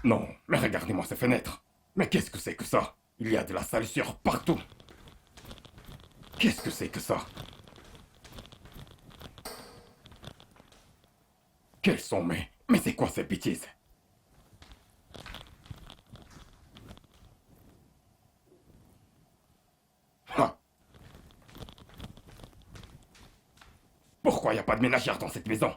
Non, mais regardez-moi ces fenêtres. Mais qu'est-ce que c'est que ça? Il y a de la salissure partout. Qu'est-ce que c'est que ça? Quels sont mes... Mais c'est quoi ces bêtises? Ah. Pourquoi il n'y a pas de ménagère dans cette maison?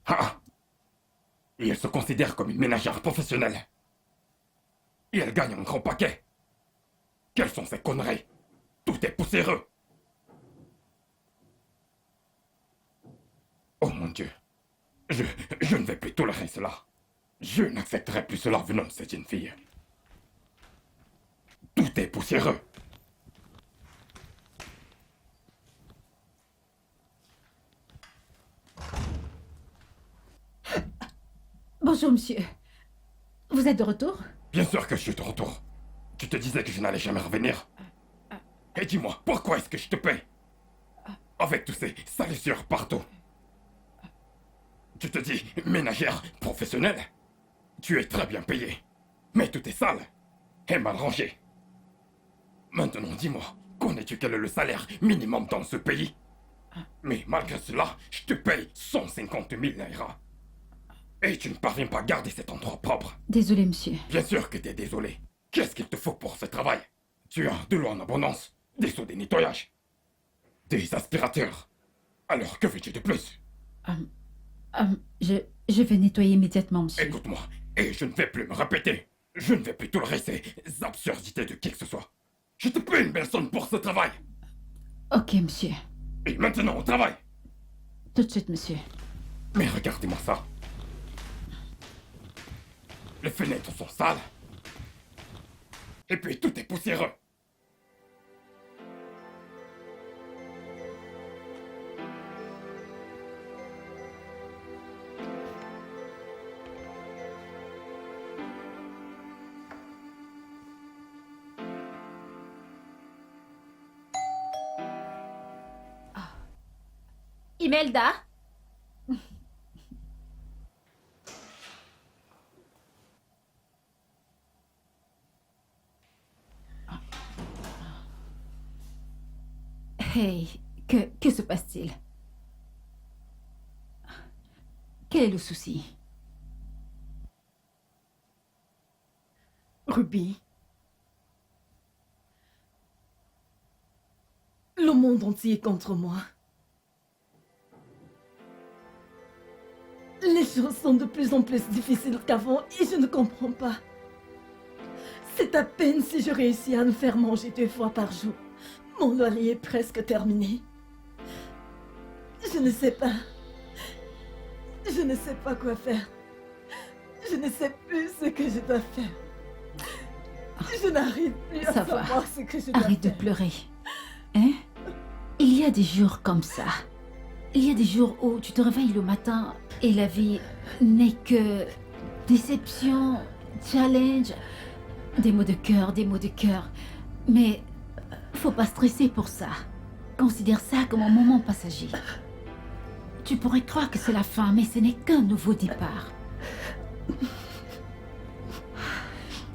Ah. Et elle se considère comme une ménagère professionnelle. Et elle gagne un grand paquet. Quelles sont ces conneries? Tout est poussiéreux. Oh mon Dieu. Je ne vais plus tolérer cela. Je n'accepterai plus cela venant de cette jeune fille. Tout est poussiéreux. Bonjour, monsieur. Vous êtes de retour? Bien sûr que je suis de retour. Tu te disais que je n'allais jamais revenir. Et dis-moi, pourquoi est-ce que je te paye? Avec tous ces salissures partout. Tu te dis ménagère professionnelle? Tu es très bien payé. Mais tout est sale et mal rangé. Maintenant, dis-moi, connais-tu quel est le salaire minimum dans ce pays? Mais malgré cela, je te paye 150 000 naira. Et tu ne parviens pas à garder cet endroit propre. Désolé, monsieur. Bien sûr que t'es désolé. Qu'est-ce qu'il te faut pour ce travail? Tu as de l'eau en abondance, des seaux de nettoyage, des aspirateurs. Alors que veux-tu de plus? Je vais nettoyer immédiatement, monsieur. Écoute-moi, et je ne vais plus me répéter. Je ne vais plus tolérer ces absurdités de qui que ce soit. Je te paie une belle somme pour ce travail. Ok, monsieur. Et maintenant au travail. Tout de suite, monsieur. Mais regardez-moi ça. Les fenêtres sont sales. Et puis tout est poussiéreux. Imelda? Hey, que se passe-t-il? Quel est le souci? Ruby. Le monde entier est contre moi. Les choses sont de plus en plus difficiles qu'avant et je ne comprends pas. C'est à peine si je réussis à me faire manger 2 fois par jour. Mon loyer est presque terminé. Je ne sais pas. Je ne sais pas quoi faire. Je ne sais plus ce que je dois faire. Je n'arrive plus à Ça va. savoir ce que je dois Arrête de faire. pleurer. Hein? Il y a des jours comme ça. Il y a des jours où tu te réveilles le matin et la vie n'est que déception, challenge, des mots de cœur, des mots de cœur. Mais faut pas stresser pour ça. Considère ça comme un moment passager. Tu pourrais croire que c'est la fin, mais ce n'est qu'un nouveau départ.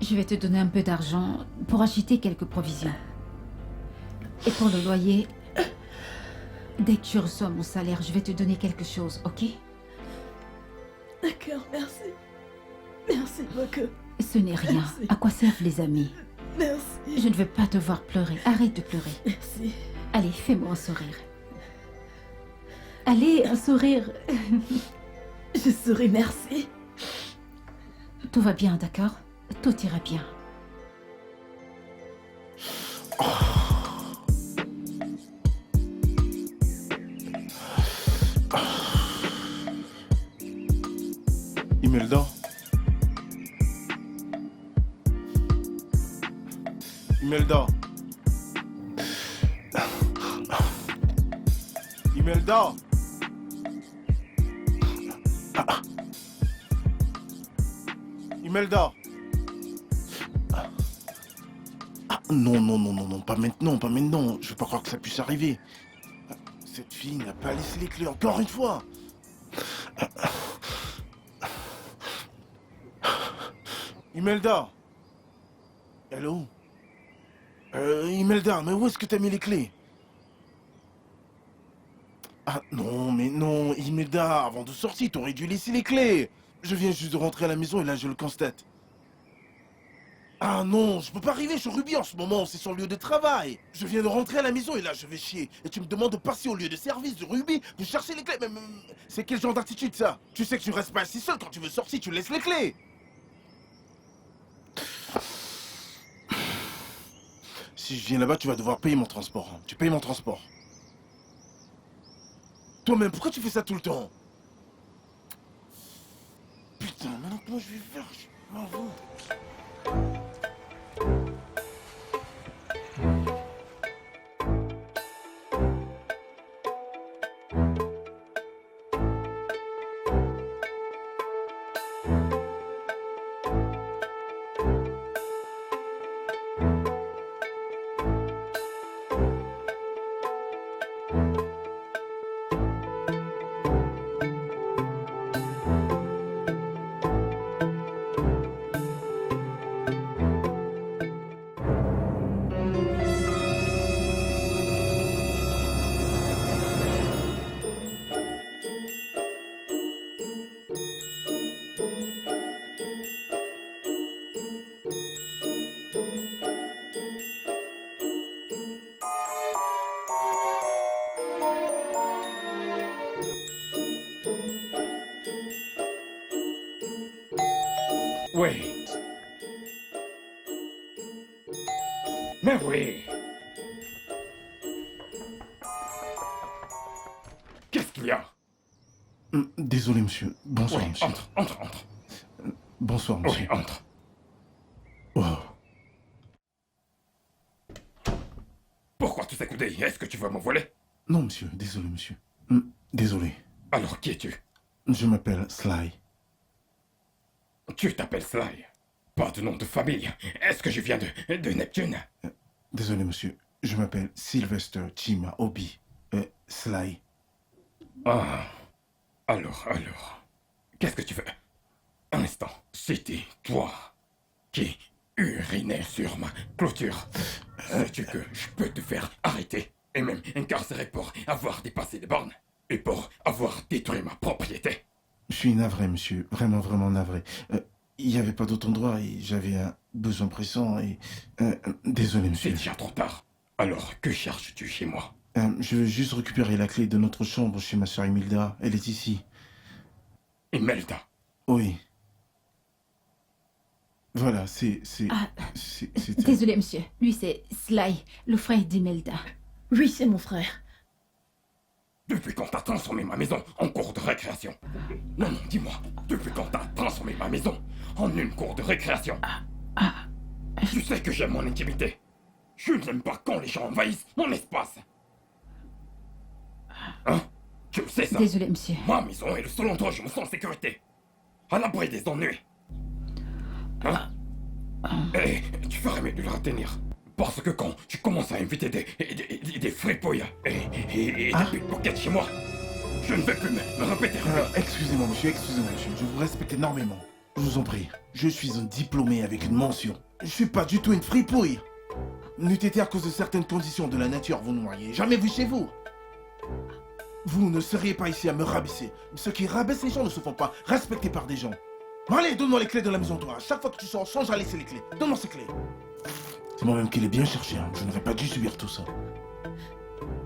Je vais te donner un peu d'argent pour acheter quelques provisions. Et pour le loyer, dès que tu reçois mon salaire, je vais te donner quelque chose, ok? D'accord, merci. Merci beaucoup. Ce n'est rien. Merci. À quoi servent les amis? Merci. Je ne veux pas te voir pleurer. Arrête de pleurer. Merci. Allez, fais-moi un sourire. Allez, un sourire. Je souris, merci. Tout va bien, d'accord? Tout ira bien. Imelda. Imelda. Imelda. Imelda. Non, non, non, non, non, pas maintenant, pas maintenant. Je veux pas croire que ça puisse arriver. Cette fille n'a pas laissé les clés encore une fois. Imelda. Hello. Imelda, mais où est-ce que t'as mis les clés? Ah non, mais non, Imelda, avant de sortir, t'aurais dû laisser les clés. Je viens juste de rentrer à la maison et là je le constate. Ah non, je peux pas arriver chez Ruby en ce moment, c'est son lieu de travail. Je viens de rentrer à la maison et là je vais chier. Et tu me demandes de passer au lieu de service de Ruby, de chercher les clés. Mais c'est quel genre d'attitude ça? Tu sais que tu restes pas assis seul quand tu veux sortir, tu laisses les clés. Si je viens là-bas, tu vas devoir payer mon transport. Hein. Tu payes mon transport. Toi-même, pourquoi tu fais ça tout le temps? Putain, maintenant comment je vais faire? Je m'en fous. Oui. Mais oui. Qu'est-ce qu'il y a? Désolé, monsieur. Bonsoir, Oui, monsieur. entre. Bonsoir, monsieur. Oui, entre. Oh. Pourquoi tous ces coups d'œil? Est-ce que tu veux me voler? Non, monsieur. Désolé, monsieur. Désolé. Alors, qui es-tu? Je m'appelle Sly. Tu t'appelles Sly. Pas de nom de famille. Est-ce que je viens de Neptune? Désolé, monsieur. Je m'appelle Sylvester Chima Obi. Sly. Ah. Alors. Qu'est-ce que tu veux? Un instant. C'était toi qui urinais sur ma clôture. Sais-tu que je peux te faire arrêter et même incarcérer pour avoir dépassé les bornes et pour avoir détruit ma propriété? Je suis navré, monsieur. Vraiment, vraiment navré. Il n'y avait pas d'autre endroit et j'avais un besoin pressant et... désolé, C'est monsieur. déjà trop tard. Alors, que cherches-tu chez moi? Je veux juste récupérer la clé de notre chambre chez ma soeur Imelda. Elle est ici. Imelda. Oui. Voilà, c'est... Désolé, monsieur. Lui, c'est Sly, le frère d'Imelda. Oui, c'est mon frère. Depuis quand t'as transformé ma maison en cour de récréation? Non, dis-moi. Depuis quand t'as transformé ma maison en une cour de récréation? Tu sais que j'aime mon intimité. Je n'aime pas quand les gens envahissent mon espace. Hein? Tu le sais ça? Désolé, monsieur. Ma maison est le seul endroit où je me sens en sécurité. À l'abri des ennuis. Hein? Et tu ferais mieux de le retenir. Parce que quand tu commences à inviter des fripouilles et des pickpockets chez moi, je ne vais plus me répéter. excusez-moi, monsieur. Je vous respecte énormément. Je vous en prie. Je suis un diplômé avec une mention. Je suis pas du tout une fripouille. N'eût été à cause de certaines conditions de la nature, vous ne m'auriez jamais vu chez vous. Vous ne seriez pas ici à me rabaisser. Ceux qui rabaissent les gens ne se font pas respecter par des gens. Bon, allez, donne-moi les clés de la maison, toi. Chaque fois que tu sors, change à laisser les clés. Donne-moi ces clés. C'est moi-même qui l'ai bien cherché, hein. Je n'aurais pas dû subir tout ça.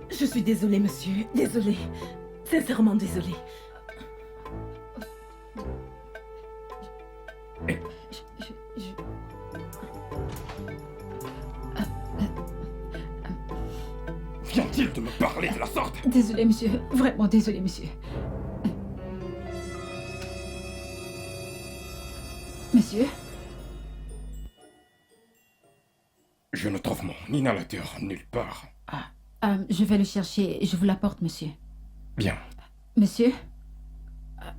Je suis désolée, monsieur. Désolée. Sincèrement désolée. Vient-il de me parler de la sorte? Désolé, monsieur. Vraiment désolé, monsieur. Monsieur? Je ne trouve mon inhalateur nulle part. Je vais le chercher. Je vous l'apporte, monsieur. Bien. Monsieur?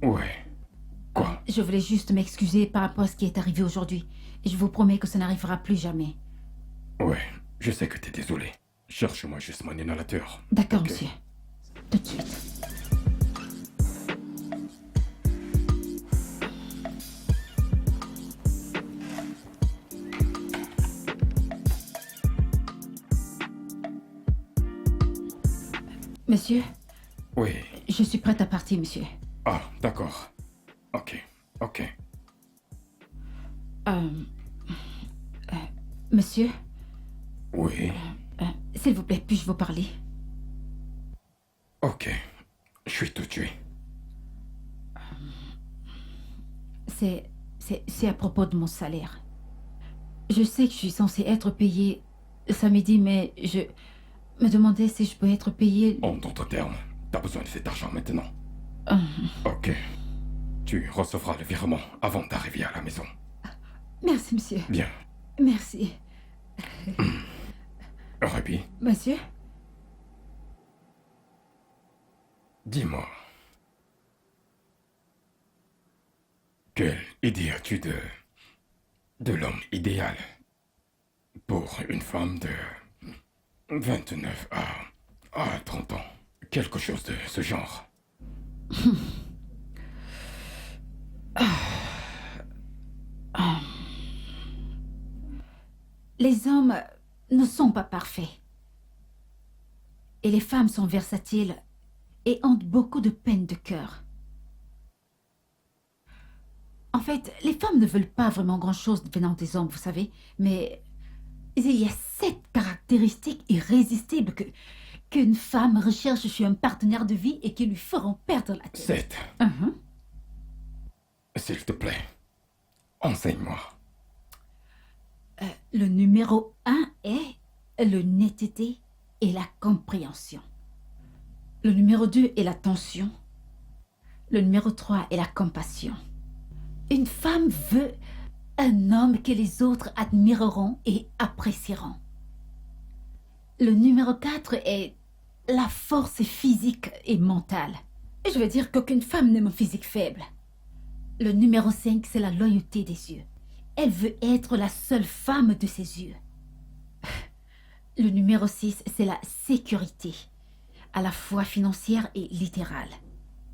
Ouais. Quoi? Je voulais juste m'excuser par rapport à ce qui est arrivé aujourd'hui. Et je vous promets que ça n'arrivera plus jamais. Ouais, je sais que t'es désolé. Cherche-moi juste mon inhalateur. D'accord, Ok. monsieur. Monsieur, Oui. je suis prête à partir, monsieur. Ah, d'accord. Ok, ok. Euh, monsieur, Oui. s'il vous plaît, puis-je vous parler? Ok. Je suis tout tué. C'est à propos de mon salaire. Je sais que je suis censée être payée samedi, mais je me demandais si je peux être payée... En d'autres termes, t'as besoin de cet argent maintenant. Euh, Ok. Tu recevras le virement avant d'arriver à la maison. Merci, monsieur. Bien. Merci. Ruby, Monsieur? dis-moi. Quelle idée as-tu de l'homme idéal pour une femme de 29 à 30 ans? Quelque chose de ce genre. Les hommes ne sont pas parfaits. Et les femmes sont versatiles et ont beaucoup de peine de cœur. En fait, les femmes ne veulent pas vraiment grand-chose venant des hommes, vous savez, mais il y a 7 caractéristiques irrésistibles qu'une femme recherche chez un partenaire de vie et qui lui feront perdre la tête. 7. Mhm. S'il te plaît, enseigne-moi. Le numéro 1 est l'honnêteté et la compréhension. Le numéro 2 est l'attention. Le numéro 3 est la compassion. Une femme veut un homme que les autres admireront et apprécieront. Le numéro 4 est la force physique et mentale. Je veux dire qu'aucune femme n'aime un physique faible. Le numéro 5, c'est la loyauté des yeux. Elle veut être la seule femme de ses yeux. Le numéro 6, c'est la sécurité, à la fois financière et littérale.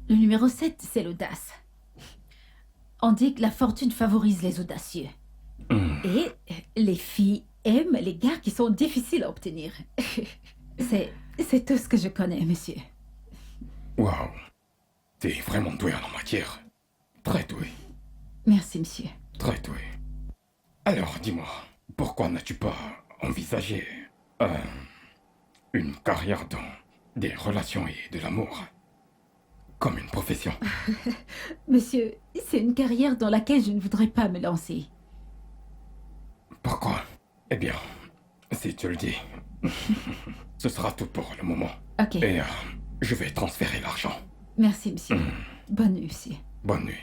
Le numéro 7, c'est l'audace. On dit que la fortune favorise les audacieux. Et les filles aiment les gars qui sont difficiles à obtenir. C'est tout ce que je connais, monsieur. Waouh. T'es vraiment doué en la matière. Très doué. Merci, monsieur. Très doué. Alors, dis-moi, pourquoi n'as-tu pas envisagé une carrière dans des relations et de l'amour comme une profession? Monsieur, c'est une carrière dans laquelle je ne voudrais pas me lancer. Pourquoi? Eh bien, si tu le dis, ce sera tout pour le moment. Ok. Et je vais transférer l'argent. Merci, monsieur. Bonne nuit, monsieur. Bonne nuit.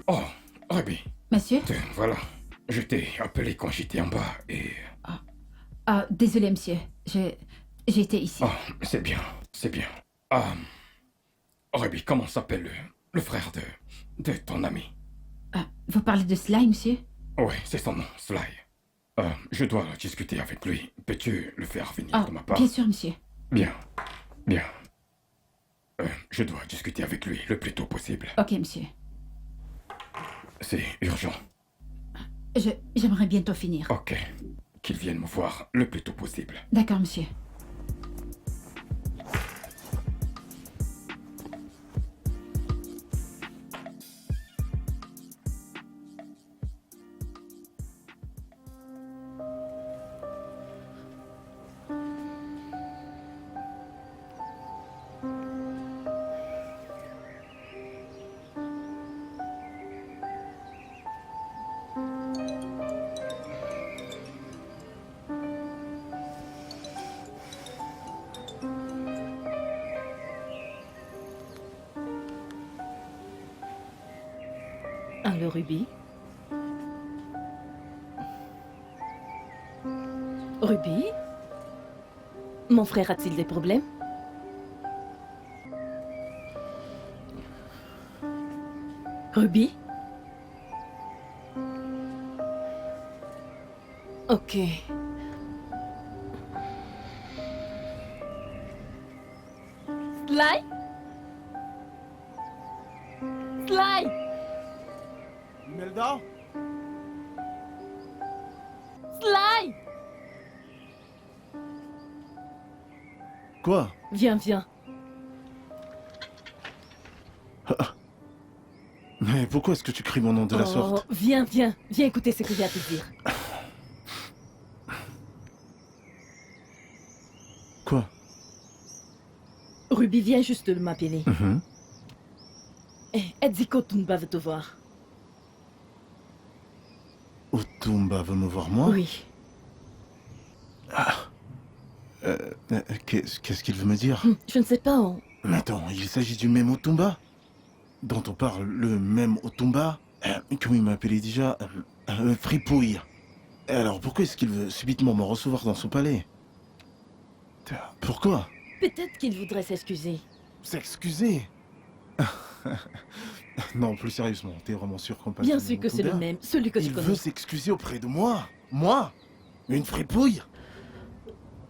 Oh, Ruby, Monsieur? voilà. Je t'ai appelé quand j'étais en bas et... Ah, désolé, monsieur. J'étais ici. Oh, c'est bien, c'est bien. Ruby, comment s'appelle le frère de ton ami? Ah, vous parlez de Sly, monsieur? Oui, c'est son nom, Sly. Je dois discuter avec lui. Peux-tu le faire venir Ah, de ma part? bien sûr, monsieur. Bien, bien. Je dois discuter avec lui le plus tôt possible. Ok, monsieur. C'est urgent. J'aimerais bientôt finir. Ok. Qu'il vienne me voir le plus tôt possible. D'accord, monsieur. Alors, Ruby? Ruby? Mon frère a-t-il des problèmes? Ruby? Ok. Sly? Sly? Imelda? Sly? Quoi? Viens, viens. Mais pourquoi est-ce que tu cries mon nom de la sorte? Viens, viens. Viens écouter ce que j'ai à te dire. Quoi? Ruby vient juste de m'appeler. Mhm. Elle dit qu'Otumba veut te voir. Otumba veut me voir moi? Oui. Qu'est-ce qu'il veut me dire? Je ne sais pas. Mais attends, il s'agit du même Otumba? Dont on parle, le même Otumba? Comment il m'a appelé déjà? Fripouille. Alors pourquoi est-ce qu'il veut subitement me recevoir dans son palais? Pourquoi? Peut-être qu'il voudrait s'excuser. S'excuser? Non, plus sérieusement, t'es vraiment sûr qu'on parle Bien du sûr même que c'est le Otumba? même, celui que tu Il connais. veut s'excuser auprès de moi? Moi? Une fripouille?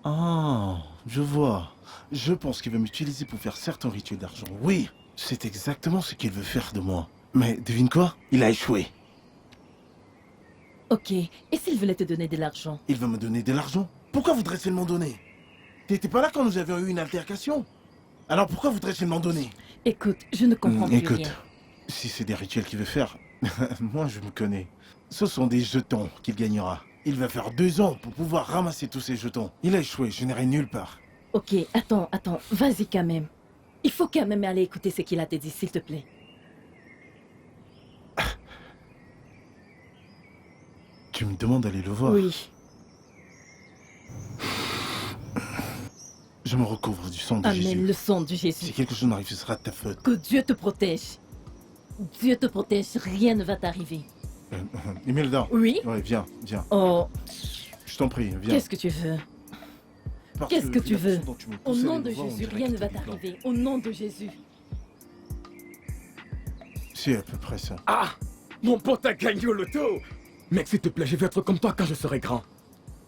Ah, je vois. Je pense qu'il veut m'utiliser pour faire certains rituels d'argent. Oui, c'est exactement ce qu'il veut faire de moi. Mais devine quoi? Il a échoué. Ok. Et s'il voulait te donner de l'argent? Il veut me donner de l'argent? Pourquoi voudrait-il m'en donner? T'étais pas là quand nous avions eu une altercation? Alors pourquoi voudrait-il m'en donner? Écoute, je ne comprends plus Écoute, rien. si c'est des rituels qu'il veut faire, moi je me connais. Ce sont des jetons qu'il gagnera. Il va faire 2 ans pour pouvoir ramasser tous ces jetons. Il a échoué, je n'irai nulle part. Ok, attends, vas-y quand même. Il faut quand même aller écouter ce qu'il a te dit, s'il te plaît. Tu me demandes d'aller le voir? Oui. Je me recouvre du sang de Amen, Jésus. le sang de Si Jésus. quelque chose m'arrive, ce sera de ta faute. Que Dieu te protège. Dieu te protège, rien ne va t'arriver. Imelda. Oui? Ouais, viens, viens. Oh, Je t'en prie, viens. qu'est-ce que tu veux? Parce qu'est-ce que vu tu la veux? façon dont tu me Au poussais nom les de doigts, on Jésus, dirait rien que ne va t'es vivant. t'arriver. Au nom de Jésus. C'est à peu près ça. Ah, mon pote a gagné au loto. Mec, s'il te plaît, je vais être comme toi quand je serai grand.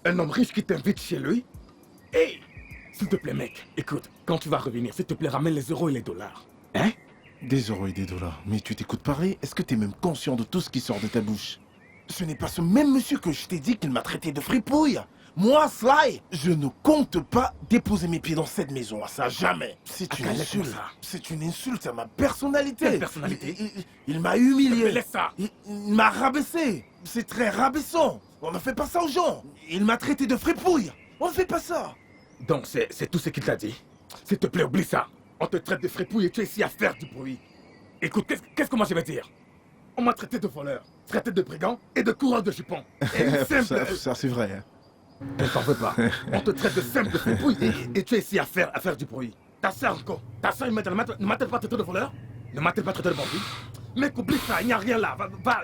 Un homme riche qui t'invite chez lui. Et, s'il te plaît, mec, écoute, quand tu vas revenir, s'il te plaît, ramène les euros et les dollars. Hein? Des euros et des dollars. Mais tu t'écoutes parler? Est-ce que t'es même conscient de tout ce qui sort de ta bouche? Ce n'est pas ce même monsieur que je t'ai dit qu'il m'a traité de fripouille. Moi, Sly, je ne compte pas déposer mes pieds dans cette maison. Ça, jamais. C'est une Attends, insulte. laisse-moi ça. C'est une insulte à ma personnalité. Quelle personnalité? Il m'a humilié. Mais laisse ça. Il m'a rabaissé. C'est très rabaissant. On ne fait pas ça aux gens. Il m'a traité de fripouille. On ne fait pas ça. Donc, c'est tout ce qu'il t'a dit. S'il te plaît, oublie ça. On te traite de fripouille et tu es ici à faire du bruit. Écoute, qu'est-ce que moi je vais dire? On m'a traité de voleur, traité de brigand et de coureur de jupons. Et simple... ça c'est vrai. Hein. Ne t'en veux pas. On te traite de simple fripouille et tu es ici à faire du bruit. Ta soeur, encore. Ta soeur, ne m'a-t-elle pas traité de voleur? Ne m'a-t-elle pas traité de bandit? Mec, oublie ça, il n'y a rien là. Va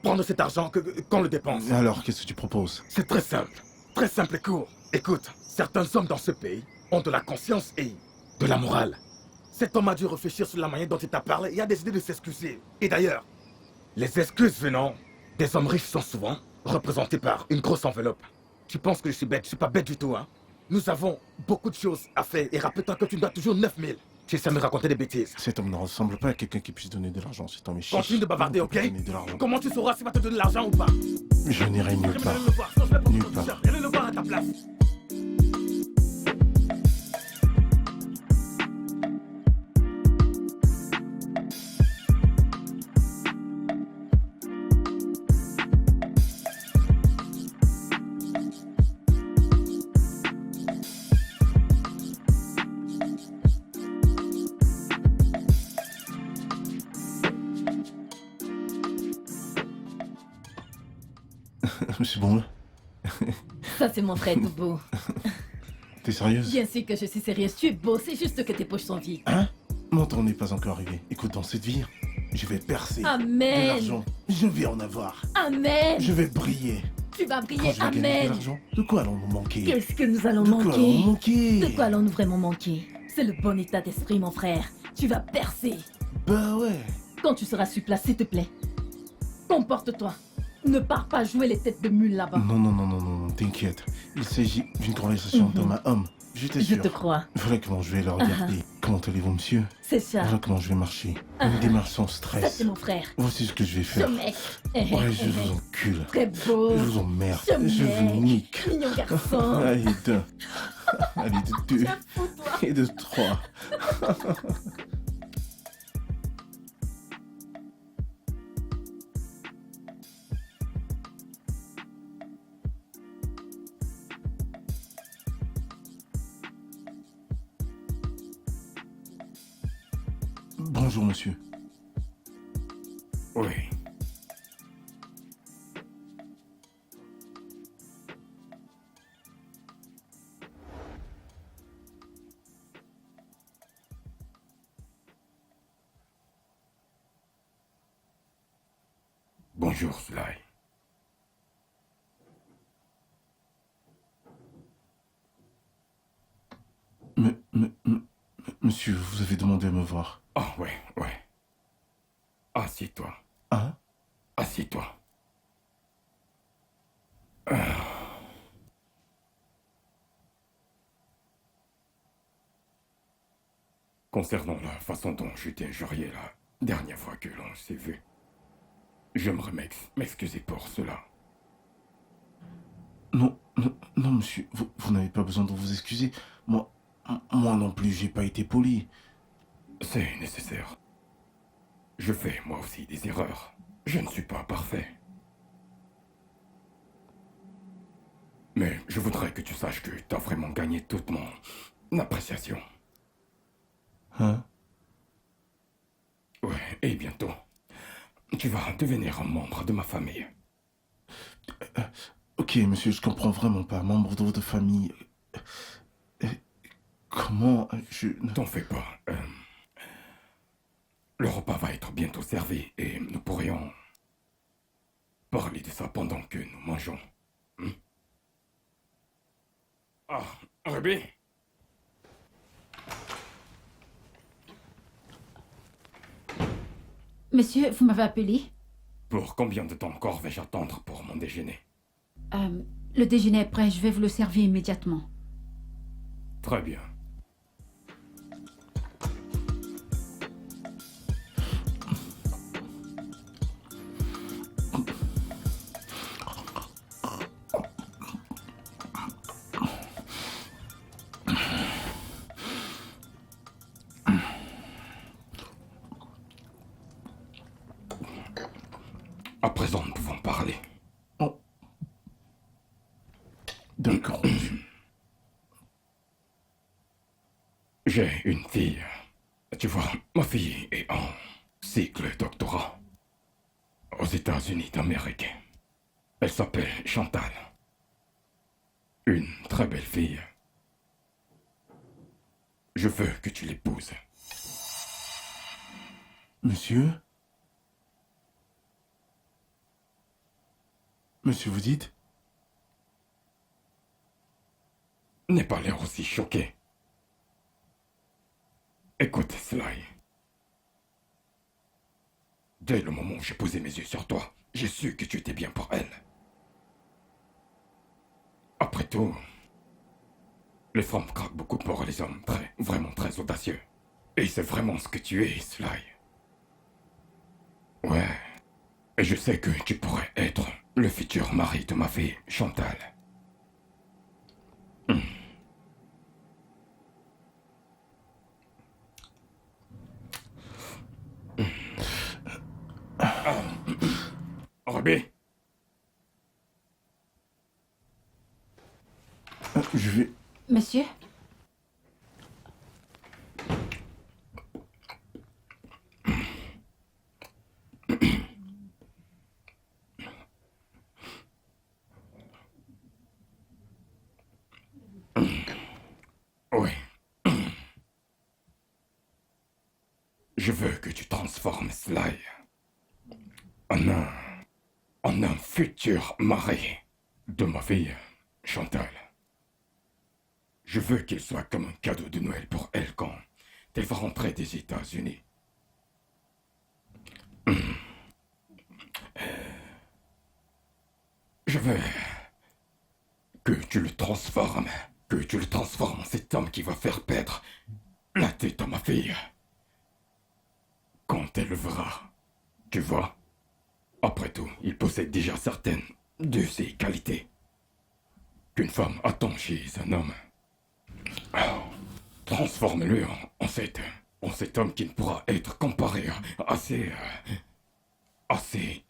prendre cet argent qu'on le dépense. Alors, qu'est-ce que tu proposes? C'est très simple et court. Écoute, certains hommes dans ce pays ont de la conscience et de la morale. Cet homme a dû réfléchir sur la manière dont il t'a parlé et a décidé de s'excuser. Et d'ailleurs, les excuses venant des hommes riches sont souvent représentées par une grosse enveloppe. Tu penses que je suis bête? Je suis pas bête du tout, hein? Nous avons beaucoup de choses à faire et rappelle-toi que tu dois toujours 9000. Tu essaies de me raconter des bêtises. Cet homme ne ressemble pas à quelqu'un qui puisse donner de l'argent. Cet homme est chiche. Continue de bavarder, Il ne peut ok? pas donner de l'argent. Comment tu sauras s'il va te donner de l'argent ou pas? Je n'irai nulle part. Allez le voir, sinon je vais prendre Nulle ton part. t-shirt. Allez le voir à ta place. C'est bon là? Ça, c'est mon frère tout beau. T'es sérieuse? Bien sûr que je suis sérieuse. Tu es beau, c'est juste que tes poches sont vides. Hein? Mon temps n'est pas encore arrivé. Écoute, dans cette vie, je vais percer. De Amen. l'argent. Je vais en avoir. Amen. Je vais briller. Tu vas Quand briller. je vais gagner de Amen. l'argent, de quoi allons-nous manquer? Qu'est-ce que nous allons De quoi allons-nous manquer? manquer? De quoi allons-nous vraiment manquer? C'est le bon état d'esprit, mon frère. Tu vas percer. Bah ouais. Quand tu seras sur place, s'il te plaît. Comporte-toi. Ne pars pas jouer les têtes de mule là-bas. Non, t'inquiète. Il s'agit d'une conversation d'homme à homme. Je Je t'assure. te crois. Voilà comment je vais le regarder. Comment allez-vous, monsieur? C'est ça. Voilà comment je vais marcher. Une démarche sans Ça, stress. c'est mon frère. Voici ce que je vais Ce faire. mec. Ouais, je vous encule. Très beau. Je vous emmerde. Ce Je vous mec. nique. Mignon garçon. Allez, d'un. Allez, de deux. Fous-toi. Et de trois. Bonjour, monsieur. Oui. Bonjour, Sly. Monsieur, vous avez demandé à me voir. Ah, ouais. Assieds-toi. Hein? Assieds-toi. Concernant la façon dont je t'ai injurié la dernière fois que l'on s'est vu, j'aimerais m'excuser pour cela. Non, monsieur, vous n'avez pas besoin de vous excuser. Moi non plus, j'ai pas été poli. C'est nécessaire. Je fais moi aussi des erreurs. Je ne suis pas parfait. Mais je voudrais que tu saches que t'as vraiment gagné toute mon appréciation. Hein? Ouais, et bientôt, tu vas devenir un membre de ma famille. Ok, monsieur, je comprends vraiment pas. Membre de votre famille. Comment je... T'en fais pas. Le repas va être bientôt servi et nous pourrions parler de ça pendant que nous mangeons. Ah, Ruby? Monsieur, vous m'avez appelé? Pour combien de temps encore vais-je attendre pour mon déjeuner? Le déjeuner est prêt, je vais vous le servir immédiatement. Très bien. À présent, nous pouvons parler. Oh. D'accord, monsieur. J'ai une fille. Tu vois, ma fille est en cycle doctorat aux États-Unis d'Amérique. Elle s'appelle Chantal. Une très belle fille. Je veux que tu l'épouses. Monsieur? Monsieur, vous dites? N'aie pas l'air aussi choqué. Écoute, Sly. Dès le moment où j'ai posé mes yeux sur toi, j'ai su que tu étais bien pour elle. Après tout, les femmes craquent beaucoup pour les hommes vraiment très audacieux. Et c'est vraiment ce que tu es, Sly. Ouais. Et je sais que tu pourrais être le futur mari de ma fille, Chantal. Ruby? Je vais... Monsieur? Oui. Je veux que tu transformes Sly en un futur mari de ma fille, Chantal. Je veux qu'il soit comme un cadeau de Noël pour elle quand elle va rentrer des États-Unis. veux que tu le transformes. Que tu le transformes en cet homme qui va faire perdre la tête à ma fille. Quand elle le verra. Tu vois? Après tout, il possède déjà certaines de ses qualités qu'une femme attend chez un homme. Alors, transforme-le en cet homme qui ne pourra être comparé à ces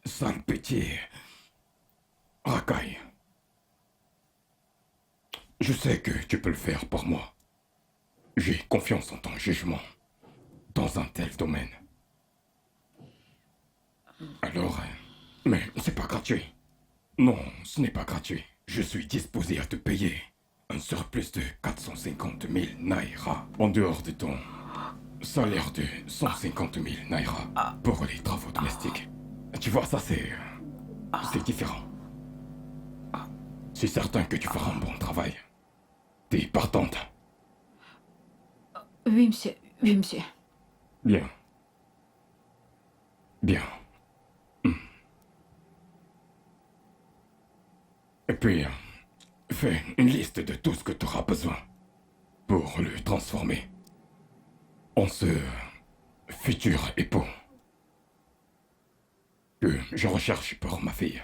sales petits racailles. Je sais que tu peux le faire pour moi. J'ai confiance en ton jugement dans un tel domaine. Alors, mais c'est pas gratuit. Non, ce n'est pas gratuit. Je suis disposé à te payer un surplus de 450 000 naira en dehors de ton salaire de 150 000 naira pour les travaux domestiques. Tu vois, ça c'est différent. C'est certain que tu feras un bon travail. T'es partante. Oui, monsieur. Oui, monsieur. Bien. Bien. Et puis, fais une liste de tout ce que tu auras besoin pour le transformer en ce futur époux que je recherche pour ma fille.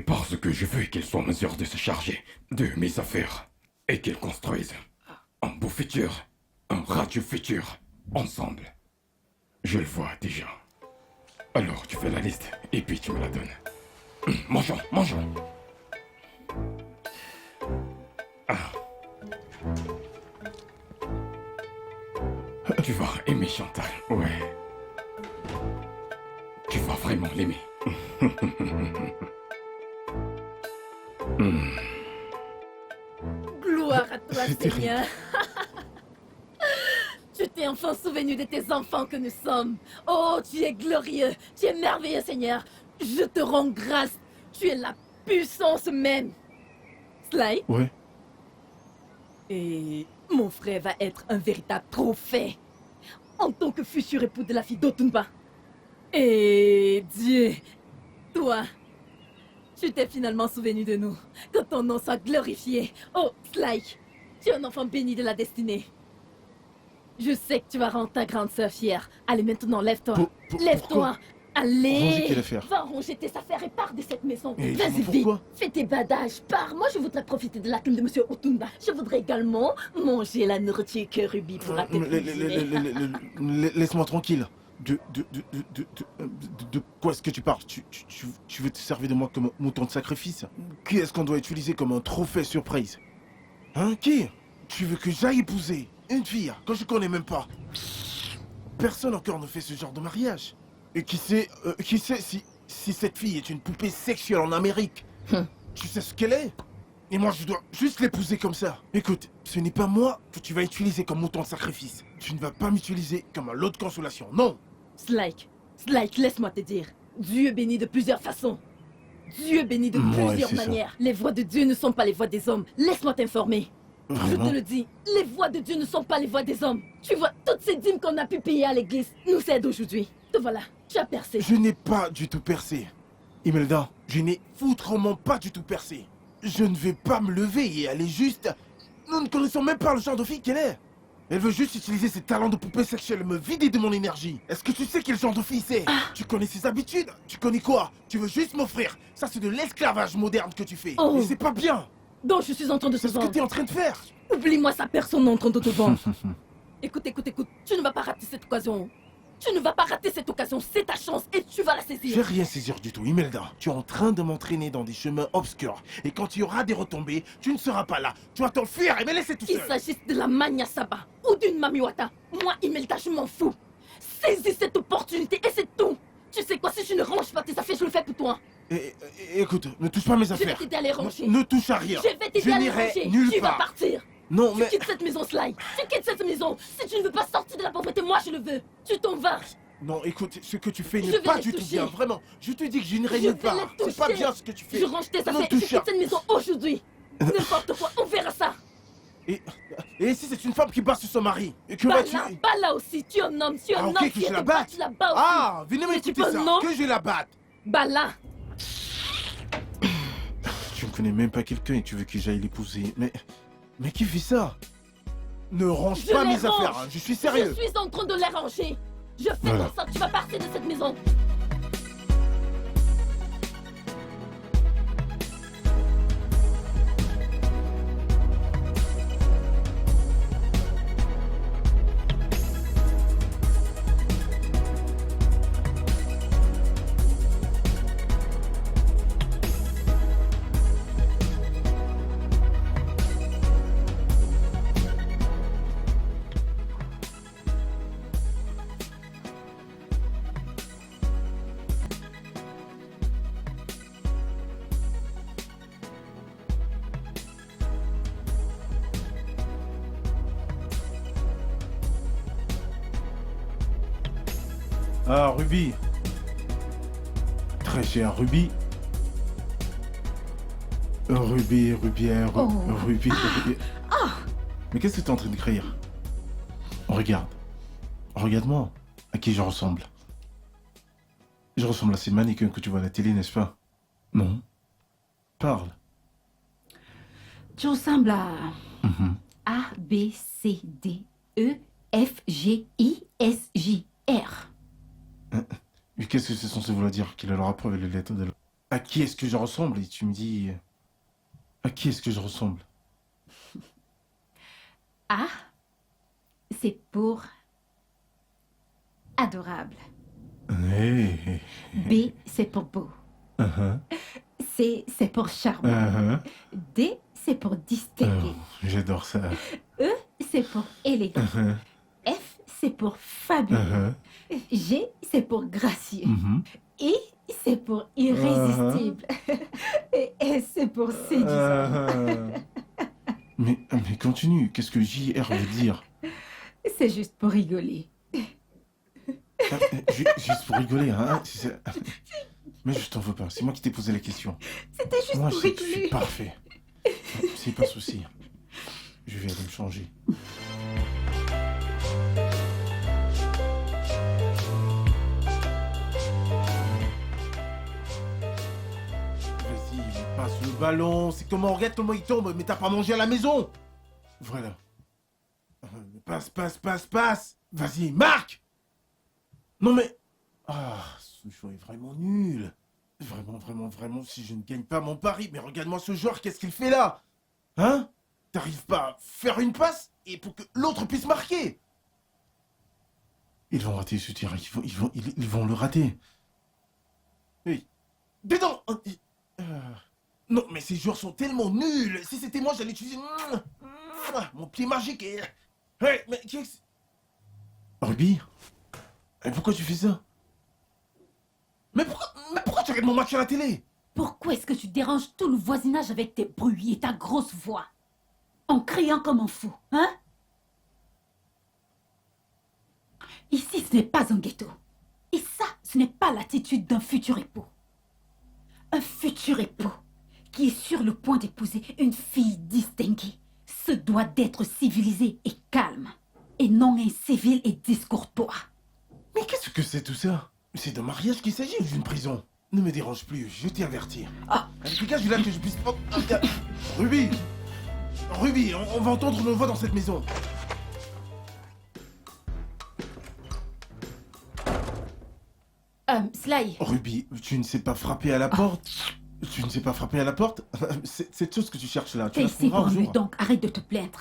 Parce que je veux qu'il soit en mesure de se charger de mes affaires et qu'il construise un beau futur, un radieux futur, ensemble. Je le vois déjà. Alors tu fais la liste et puis tu me la donnes. Mangeons, mangeons. Ah. Tu vas aimer Chantal, ouais. Tu vas vraiment l'aimer. Gloire à toi, Seigneur. Tu t'es enfin souvenu de tes enfants que nous sommes. Oh, tu es glorieux, tu es merveilleux, Seigneur. Je te rends grâce. Tu es la puissance même. Sly? Ouais. Et mon frère va être un véritable trophée en tant que futur époux de la fille d'Otunba. Et Dieu, toi, tu t'es finalement souvenu de nous, que ton nom soit glorifié. Oh, Sly, tu es un enfant béni de la destinée. Je sais que tu vas rendre ta grande sœur fière. Allez, maintenant, lève-toi. Lève-toi. Allez. Ranger quelle affaire? Va ranger tes affaires et pars de cette maison. Et Vas-y, vite. pourquoi? Fais tes badages. Pars. Moi, je voudrais profiter de la clim de Monsieur Otumba. Je voudrais également manger la nourriture que Ruby pourra te cuisiner. Laisse-moi tranquille. De quoi est-ce que tu parles? Tu veux te servir de moi comme mouton de sacrifice? Qui est-ce qu'on doit utiliser comme un trophée surprise? Hein? Qui? Tu veux que j'aille épouser une fille que je connais même pas? Personne encore ne fait ce genre de mariage. Et qui sait si cette fille est une poupée sexuelle en Amérique? Tu sais ce qu'elle est? Et moi je dois juste l'épouser comme ça. Écoute, ce n'est pas moi que tu vas utiliser comme mouton de sacrifice. Tu ne vas pas m'utiliser comme un lot de consolation, non. Slyke, laisse-moi te dire. Dieu bénit de plusieurs façons. Dieu bénit de plusieurs manières. Les voix de Dieu ne sont pas les voix des hommes. Laisse-moi t'informer. Vraiment? Je te le dis, les voix de Dieu ne sont pas les voix des hommes. Tu vois, toutes ces dîmes qu'on a pu payer à l'église nous aident aujourd'hui. Te voilà, tu as percé. Je n'ai pas du tout percé. Imelda, je n'ai foutrement pas du tout percé. Je ne vais pas me lever et aller juste... Nous ne connaissons même pas le genre de fille qu'elle est. Elle veut juste utiliser ses talents de poupée sexuelle et me vider de mon énergie. Est-ce que tu sais quel genre de fille c'est? Tu connais ses habitudes? Tu connais quoi? Tu veux juste m'offrir? Ça c'est de l'esclavage moderne que tu fais. Oh. Et c'est pas bien. Donc je suis en train de te C'est ce que vendre. tu es en train de faire. Oublie-moi ça, personne n'est en train de te vendre. Écoute, tu ne vas pas rater cette occasion. Tu ne vas pas rater cette occasion, c'est ta chance et tu vas la Je vais saisir. rien saisir du tout, Imelda. Tu es en train de m'entraîner dans des chemins obscurs. Et quand il y aura des retombées, tu ne seras pas là. Tu vas t'enfuir et me laisser tout Qu'il seul. s'agisse de la Mania Saba ou d'une Mamiwata, moi, Imelda, je m'en fous. Saisis cette opportunité et c'est tout. Tu sais quoi, si je ne range pas tes affaires, je le fais pour toi. Écoute, ne touche pas mes Je vais affaires. t'aider à les ranger. Ne touche à rien. Je vais t'aider à les n'irai ranger. nulle Tu vas part. partir. Non, Tu mais... quittes cette maison, Sly. Tu quittes cette maison. Si tu ne veux pas sortir de la pauvreté, moi, je le veux. Tu t'en vas. Non, écoute, ce que tu fais Je n'est vais pas les du tout toucher. bien, vraiment. Je te dis que je n'irai Je nulle vais part. les C'est pas toucher. bien ce que tu fais. Je range tes Non, affaires et je touche quitte cette maison aujourd'hui. N'importe quoi, on verra ça. Et si c'est une femme qui bat sur son mari? Et que Pas vas-tu... là, pas là aussi. Tu es un homme, tu es un Ah, homme. ok, que Si je elle la te bat, batte. tu la bats aussi. Ah, venez Mais tu m'écouter peux, ça. non? Que je la batte. Bah là. connais même pas quelqu'un et tu veux que j'aille l'épouser. Mais qui fait ça? Ne range Je pas les mes range. affaires, hein, je suis sérieux. Je suis en train de les ranger. Je fais Voilà. en sorte que tu vas partir de cette maison. Ah, Ruby. Très cher Ruby. Ruby, Rubière, Oh. Ruby, Ruby. Mais qu'est-ce que tu es en train d'écrire? Regarde. Regarde-moi. À qui je ressemble? Je ressemble à ces mannequins que tu vois à la télé, n'est-ce pas? Non. Parle. Tu ressembles à Mhm. A, B, C, D, E, F, G, I, S, J, R. Mais qu'est-ce que c'est censé vouloir dire? Qu'il a le rapport avec les lettres de... À qui est-ce que je ressemble? Et tu me dis... À qui est-ce que je ressemble? A, c'est pour adorable. Hey. B, c'est pour beau. Uh-huh. C, c'est pour charmant. Uh-huh. D, c'est pour distingué. J'adore ça. E, c'est pour élégant. Uh-huh. F, c'est pour fabuleux. Uh-huh. G, c'est pour gracieux. Mhm. I, c'est pour irrésistible. Et S, c'est pour séduisant. Uh-huh. Mais continue, qu'est-ce que JR veut dire? C'est juste pour rigoler. Juste pour rigoler, hein? Mais je t'en veux pas, c'est moi qui t'ai posé la question. C'était juste Moi, pour je sais que je suis rigoler. parfait. C'est pas souci. Je vais aller me changer. Vas-y, passe le ballon. C'est comment on regarde comment il tombe, mais t'as pas mangé à la maison. Voilà. Passe. Vas-y, marque. Non mais... Ah, ce joueur est vraiment nul. Vraiment, si je ne gagne pas mon pari, mais regarde-moi ce joueur, qu'est-ce qu'il fait là? Hein? T'arrives pas à faire une passe et pour que l'autre puisse marquer? Ils vont rater ce tir, ils vont le rater. Oui. Dedans! Non, mais ces joueurs sont tellement nuls. Si c'était moi, j'allais utiliser mon pied magique et... Hey, mais qui est... Ruby? Et pourquoi tu fais ça? Mais pourquoi tu regardes mon match à la télé? Pourquoi est-ce que tu déranges tout le voisinage avec tes bruits et ta grosse voix? En criant comme un fou, hein? Ici, ce n'est pas un ghetto. Et ça, ce n'est pas l'attitude d'un futur époux. Un futur époux qui est sur le point d'épouser une fille distinguée se doit d'être civilisé et calme, et non incivil et discourtois. Mais qu'est-ce que c'est tout ça? C'est d'un mariage qu'il s'agit ou d'une prison? Ne me dérange plus, je t'ai averti. Ah. Allez, dégage là que je puisse pas... Ruby! Ruby, on va entendre nos voix dans cette maison. Sly, Ruby, tu ne sais pas frapper à la porte? Tu ne sais pas frapper à la porte? C'est tout ce que tu cherches là. Tu t'es la ici trouveras pour un lui, jour. donc arrête de te plaindre.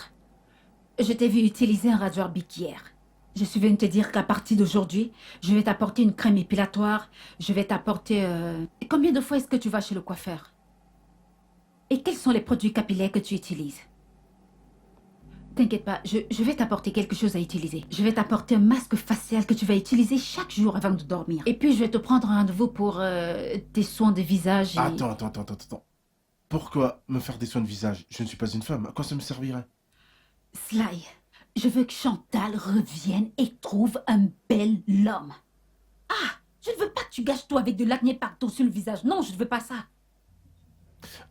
Je t'ai vu utiliser un rasoir Bic hier. Je suis venue te dire qu'à partir d'aujourd'hui, je vais t'apporter une crème épilatoire. Je vais t'apporter... Combien de fois est-ce que tu vas chez le coiffeur? Et quels sont les produits capillaires que tu utilises? T'inquiète pas, je vais t'apporter quelque chose à utiliser. Je vais t'apporter un masque facial que tu vas utiliser chaque jour avant de dormir. Et puis, je vais te prendre un rendez-vous pour tes soins de visage et... Attends. Pourquoi me faire des soins de visage? Je ne suis pas une femme. À quoi ça me servirait? Sly, je veux que Chantal revienne et trouve un bel homme. Ah, je ne veux pas que tu gâches toi avec de l'acné partout sur le visage. Non, je ne veux pas ça.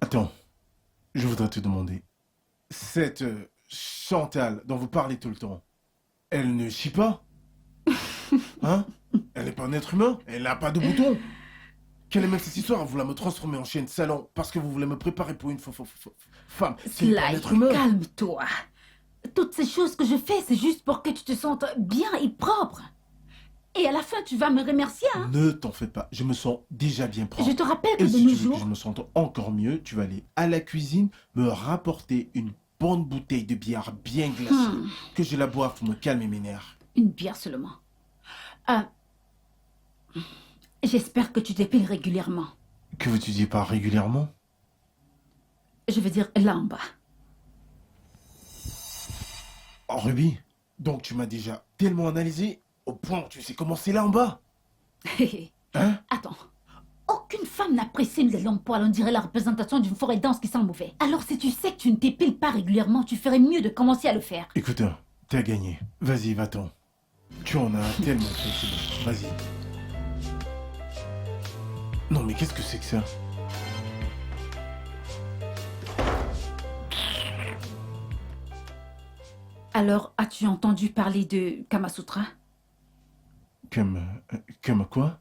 Attends, je voudrais te demander. Cette Chantal dont vous parlez tout le temps, elle ne chie pas? Hein? Elle n'est pas un être humain? Elle n'a pas de boutons? Quelle est même cette histoire à vouloir me transformer en chien de salon parce que vous voulez me préparer pour une femme? C'est pas un Sly, être humain. calme-toi. Toutes ces choses que je fais, c'est juste pour que tu te sentes bien et propre. Et à la fin, tu vas me remercier, hein? Ne t'en fais pas, je me sens déjà bien propre. Je te rappelle que Et de si nos tu veux que jours... je me sente encore mieux, tu vas aller à la cuisine, me rapporter une bonne bouteille de bière bien glacée, que je la boive pour me calmer mes nerfs. Une bière seulement. J'espère que tu t'épiles régulièrement. Que veux-tu dire par régulièrement? Je veux dire là en bas. Oh, Ruby, donc tu m'as déjà tellement analysé au point où tu sais comment c'est là en bas? Hein? Attends. Aucune femme n'apprécie les longs poils, on dirait la représentation d'une forêt dense qui sent mauvais. Alors si tu sais que tu ne t'épiles pas régulièrement, tu ferais mieux de commencer à le faire. Écoute, t'as gagné. Vas-y, va-t'en. Tu en as tellement fait, c'est bon. Vas-y. Non, mais qu'est-ce que c'est que ça? Alors, as-tu entendu parler de Kamasutra? Comme quoi?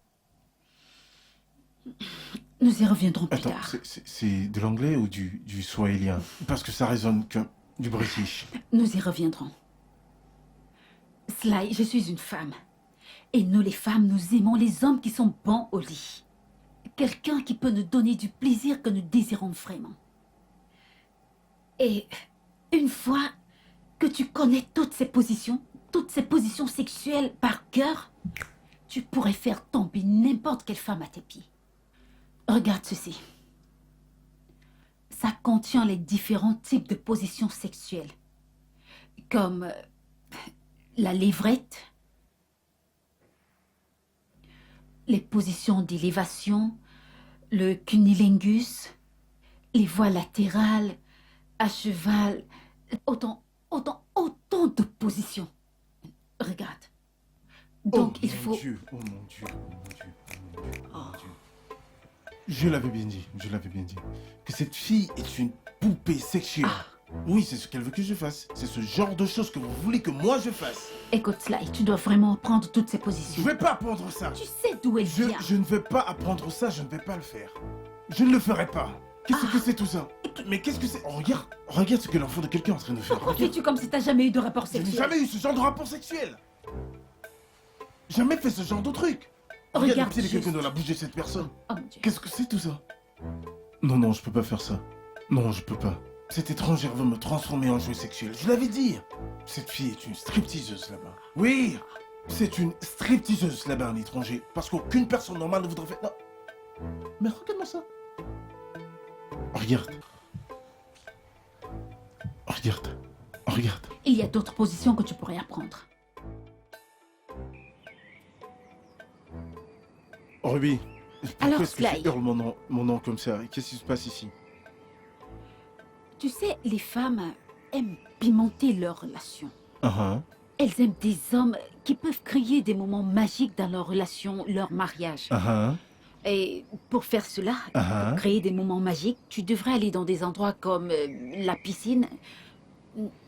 Nous y reviendrons plus Attends, tard. c'est de l'anglais ou du swahilien? Parce que ça résonne comme du british. Nous y reviendrons. Sly, je suis une femme. Et nous les femmes, nous aimons les hommes qui sont bons au lit. Quelqu'un qui peut nous donner du plaisir que nous désirons vraiment. Et une fois que tu connais toutes ces positions sexuelles par cœur, tu pourrais faire tomber n'importe quelle femme à tes pieds. Regarde ceci. Ça contient les différents types de positions sexuelles, comme la levrette, les positions d'élévation, le cunnilingus, les voies latérales, à cheval, autant de positions. Regarde. Donc il faut... Oh mon Dieu. Je l'avais bien dit. Que cette fille est une poupée sexuelle. Oui, c'est ce qu'elle veut que je fasse. C'est ce genre de choses que vous voulez que moi je fasse. Écoute, Sly, tu dois vraiment prendre toutes ces Je positions. vais pas apprendre ça. Tu sais d'où elle vient. Je ne veux pas apprendre ça, je ne vais pas le faire. Je ne le ferai pas. Qu'est-ce que c'est tout ça? Mais qu'est-ce que c'est? Oh, regarde ce que l'enfant de quelqu'un est en train de faire. Pourquoi Regarde. fais-tu comme si t'as jamais eu de rapport Je n'ai sexuel? jamais eu ce genre de rapport sexuel. Jamais fait ce genre de truc. Regarde Regarde le pied de quelqu'un juste. dans la bouche de cette personne. Oh mon Dieu. Qu'est-ce que c'est tout ça? Non, je peux pas faire ça. Non, je peux pas. Cette étrangère veut me transformer en jouet sexuel. Je l'avais dit. Cette fille est une stripteaseuse là-bas. Oui, c'est une stripteaseuse là-bas, un étranger. Parce qu'aucune personne normale ne voudrait faire... Non. Mais regarde-moi ça. Regarde. Il y a d'autres positions que tu pourrais apprendre. Ruby, pourquoi Alors, est-ce que Sly. tu hurles mon nom comme ça? Qu'est-ce qui se passe ici? Tu sais, les femmes aiment pimenter leurs relations. Uh-huh. Elles aiment des hommes qui peuvent créer des moments magiques dans leur relation, leur mariage. Uh-huh. Et pour faire cela, Uh-huh. pour créer des moments magiques, tu devrais aller dans des endroits comme la piscine,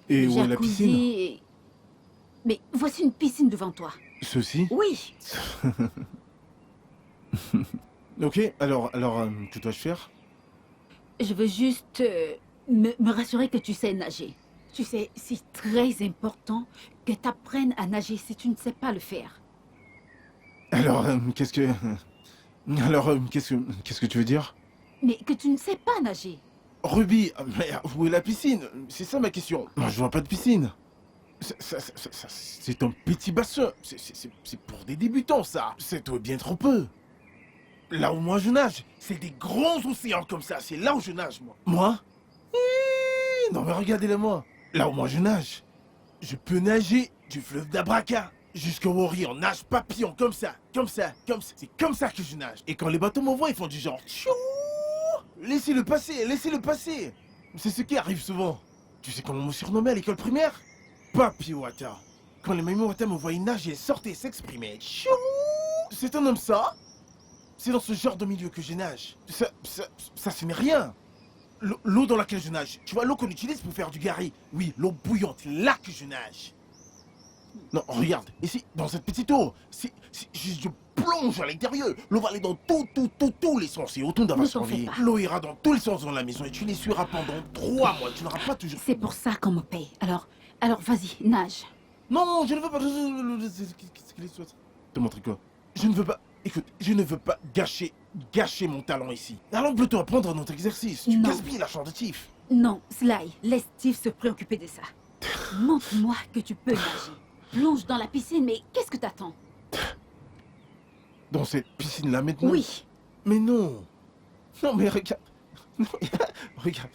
Et le où est la jacuzzi piscine? et- Mais voici une piscine devant toi. Ceci? Oui, Ok, alors, que dois-je faire? je veux juste me rassurer que tu sais nager. Tu sais, c'est très important que tu apprennes à nager si tu ne sais pas le faire. Alors, qu'est-ce que tu veux dire? Mais que tu ne sais pas nager. Ruby, mais où est la piscine? C'est ça ma question. Moi, je vois pas de piscine. C'est un petit bassin. C'est pour des débutants, ça. C'est bien trop peu. Là où moi je nage, c'est des grands océans comme ça. C'est là où je nage, moi. Moi? Non, mais regardez-le moi. Là où moi je nage, je peux nager du fleuve d'Abraka jusqu'au Wori en nage papillon, comme ça. C'est comme ça que je nage. Et quand les bateaux me voient, ils font du genre... Tchou, laissez-le passer. C'est ce qui arrive souvent. Tu sais comment on me surnommait à l'école primaire? Papi Wata. Quand les Mamie Wata me voyaient nager, elles sortaient et s'exprimaient. Tchou, c'est un homme ça? C'est dans ce genre de milieu que je nage. Ça ce n'est rien. L'eau dans laquelle je nage. Tu vois, l'eau qu'on utilise pour faire du gari. Oui, l'eau bouillante, là que je nage. Non, regarde, ici, dans cette petite eau, c'est juste du plonge à l'intérieur. L'eau va aller dans tous les sens et autant Ne d'avoir t'en fais surveillé. pas. L'eau ira dans tous les sens dans la maison et tu l'essuieras pendant 3 mois. Tu n'auras pas toujours... C'est pour ça qu'on me paye. Alors vas-y, nage. Non, je ne veux pas... Qu'est-ce qu'il est... Te montrer quoi? Je ne veux pas... Écoute, je ne veux pas gâcher mon talent ici. Allons plutôt apprendre notre exercice. Tu Non. gaspilles la chambre de Tiff. Non, Sly, laisse Steve se préoccuper de ça. Montre-moi que tu peux nager. Plonge dans la piscine, mais qu'est-ce que t'attends? Dans cette piscine-là maintenant? Oui. Mais non. Non, mais regarde. Non, regarde.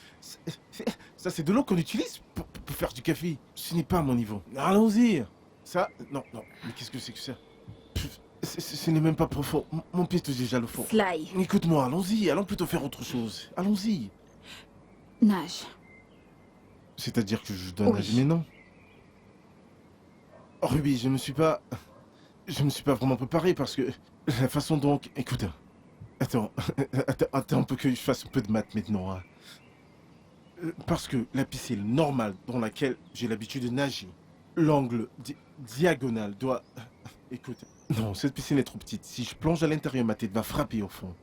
Ça, c'est de l'eau qu'on utilise pour faire du café. Ce n'est pas à mon niveau. Allons-y. Ça, non. Mais qu'est-ce que c'est que ça? Ce n'est même pas profond. Mon pied touche déjà le fond. Sly, Écoute-moi, allons-y. Allons plutôt faire autre chose. Allons-y. nage. C'est-à-dire que je dois Oui. nager, mais non. Oh, Ruby, je me suis pas vraiment préparé parce que la façon donc... Écoute, attends un peu que je fasse un peu de maths maintenant. Hein. Parce que la piscine normale dans laquelle j'ai l'habitude de nager, l'angle diagonal doit... Écoute, non, cette piscine est trop petite. Si je plonge à l'intérieur, ma tête va frapper au fond.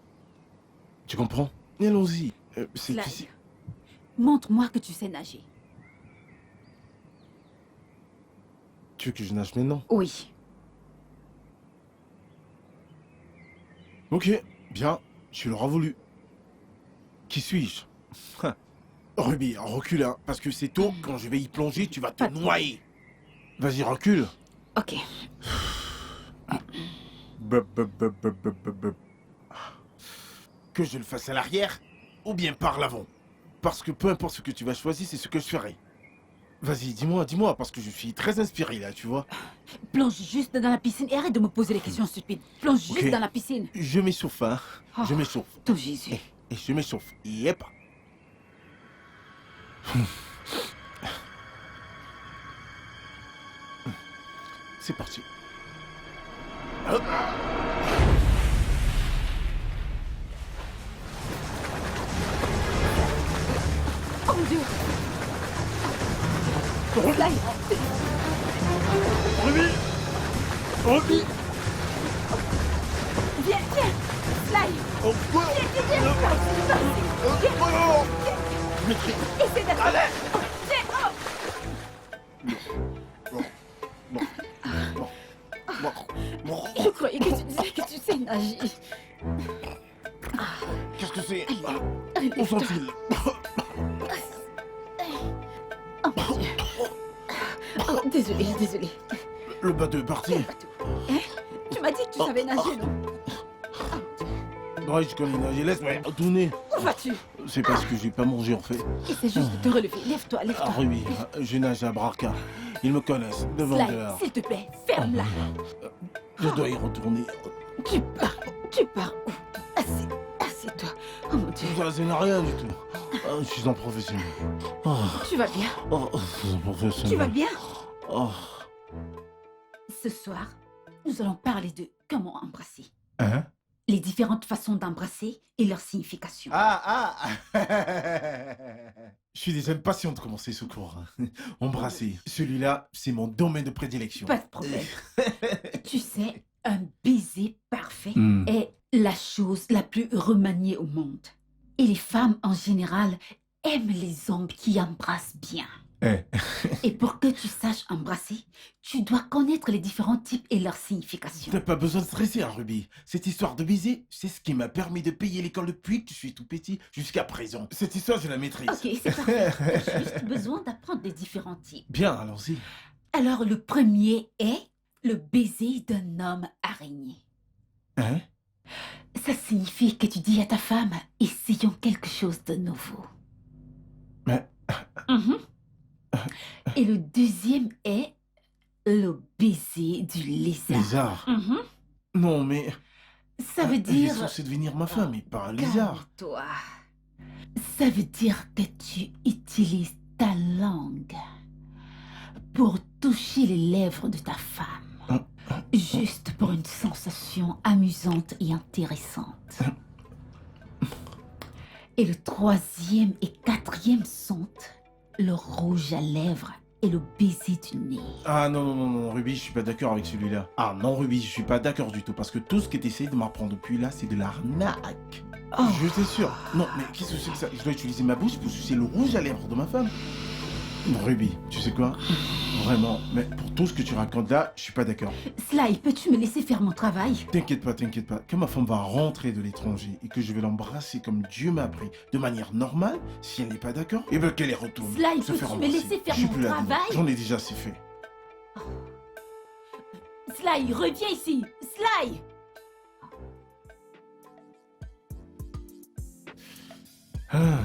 Tu comprends? Et allons-y. Cette Sly, piscine... montre-moi que tu sais nager. Tu veux que je nage maintenant? Oui. Ok, bien, tu l'auras voulu. Qui suis-je? Ruby, recule, hein, parce que c'est tôt, quand je vais y plonger, tu vas te Pas- noyer. Vas-y, recule. Ok. Que je le fasse à l'arrière, ou bien par l'avant. Parce que peu importe ce que tu vas choisir, c'est ce que je ferai. Vas-y, dis-moi, parce que je suis très inspiré là, tu vois. Plonge juste dans la piscine et arrête de me poser les questions stupides. Plonge juste Ok. dans la piscine. Je m'échauffe, hein. Oh. Je m'échauffe. Ton Jésus. Et je m'échauffe. Yep. C'est parti. Hop. Oh mon Dieu. Sly, Ruby Ruby viens. Sly, Oh, quoi? viens. Mais Essaie d'attraper. Oh, viens. Oh. Je croyais que tu disais que tu sais nager. Qu'est-ce que c'est? Allez, Où lève-toi. sont-ils? Oh mon Dieu. Oh, désolé. Le bateau est parti. Hein? Tu m'as dit que tu savais nager, non? Ouais, je connais nager. Laisse-moi retourner. Où vas-tu? C'est parce que j'ai pas mangé en fait. Essaie juste de te relever. Lève-toi. Ah oui, je nage à Braca. Ils me connaissent. Devant Sly, dehors. s'il te plaît, ferme-la. Je dois y retourner. Tu pars où? Assieds-toi. Oh mon Dieu. Ça n'a rien du tout. Je suis un professionnel. Oh, Tu vas bien? je suis un professionnel. Tu vas bien? Oh. Ce soir, nous allons parler de comment embrasser. Hein? Les différentes façons d'embrasser et leur signification. Je suis déjà impatient de commencer ce cours. Embrasser. Celui-là, c'est mon domaine de prédilection. Pas de problème. Tu sais, un baiser parfait Hmm. est la chose la plus remaniée au monde. Et les femmes, en général, aiment les hommes qui embrassent bien. Eh. Et pour que tu saches embrasser, tu dois connaître les différents types et leur signification. T'as pas besoin de stresser, hein, Ruby. Cette histoire de baiser, c'est ce qui m'a permis de payer l'école depuis que je suis tout petit jusqu'à présent. Cette histoire, je la maîtrise. Ok, c'est parfait. T'as juste besoin d'apprendre les différents types. Bien, allons-y. Alors, le premier est le baiser d'un homme araignée. Hein? Ça signifie que tu dis à ta femme, essayons quelque chose de nouveau. Mais... Mhm. Et le deuxième est le baiser du lézard. Lézard? Mhm. Non, mais... Ça veut Elle est dire... censée devenir ma femme et pas un lézard. Calme-toi. Ça veut dire que tu utilises ta langue pour toucher les lèvres de ta femme. Juste pour une sensation amusante et intéressante. Et le troisième et quatrième sont le rouge à lèvres et le baiser du nez. Ah non, non, non, non, Ruby, je suis pas d'accord avec celui-là. Ah non, Ruby, je suis pas d'accord du tout, parce que tout ce que tu essayes de m'apprendre depuis là, c'est de l'arnaque. Oh. Je t'assure. Non, mais qu'est-ce que c'est que ça? Je dois utiliser ma bouche pour sucer le rouge à lèvres de ma femme. Ruby, tu sais quoi? Vraiment, mais pour tout ce que tu racontes là, je suis pas d'accord. Sly, peux-tu me laisser faire mon travail? T'inquiète pas, t'inquiète pas. Quand ma femme va rentrer de l'étranger et que je vais l'embrasser comme Dieu m'a appris, de manière normale, si elle n'est pas d'accord, eh ben qu'elle y retourne. Sly, se peux-tu faire me embrasser. laisser faire Je suis mon plus là-dedans. travail? J'en ai déjà assez fait. Sly, reviens ici! Sly! Ah.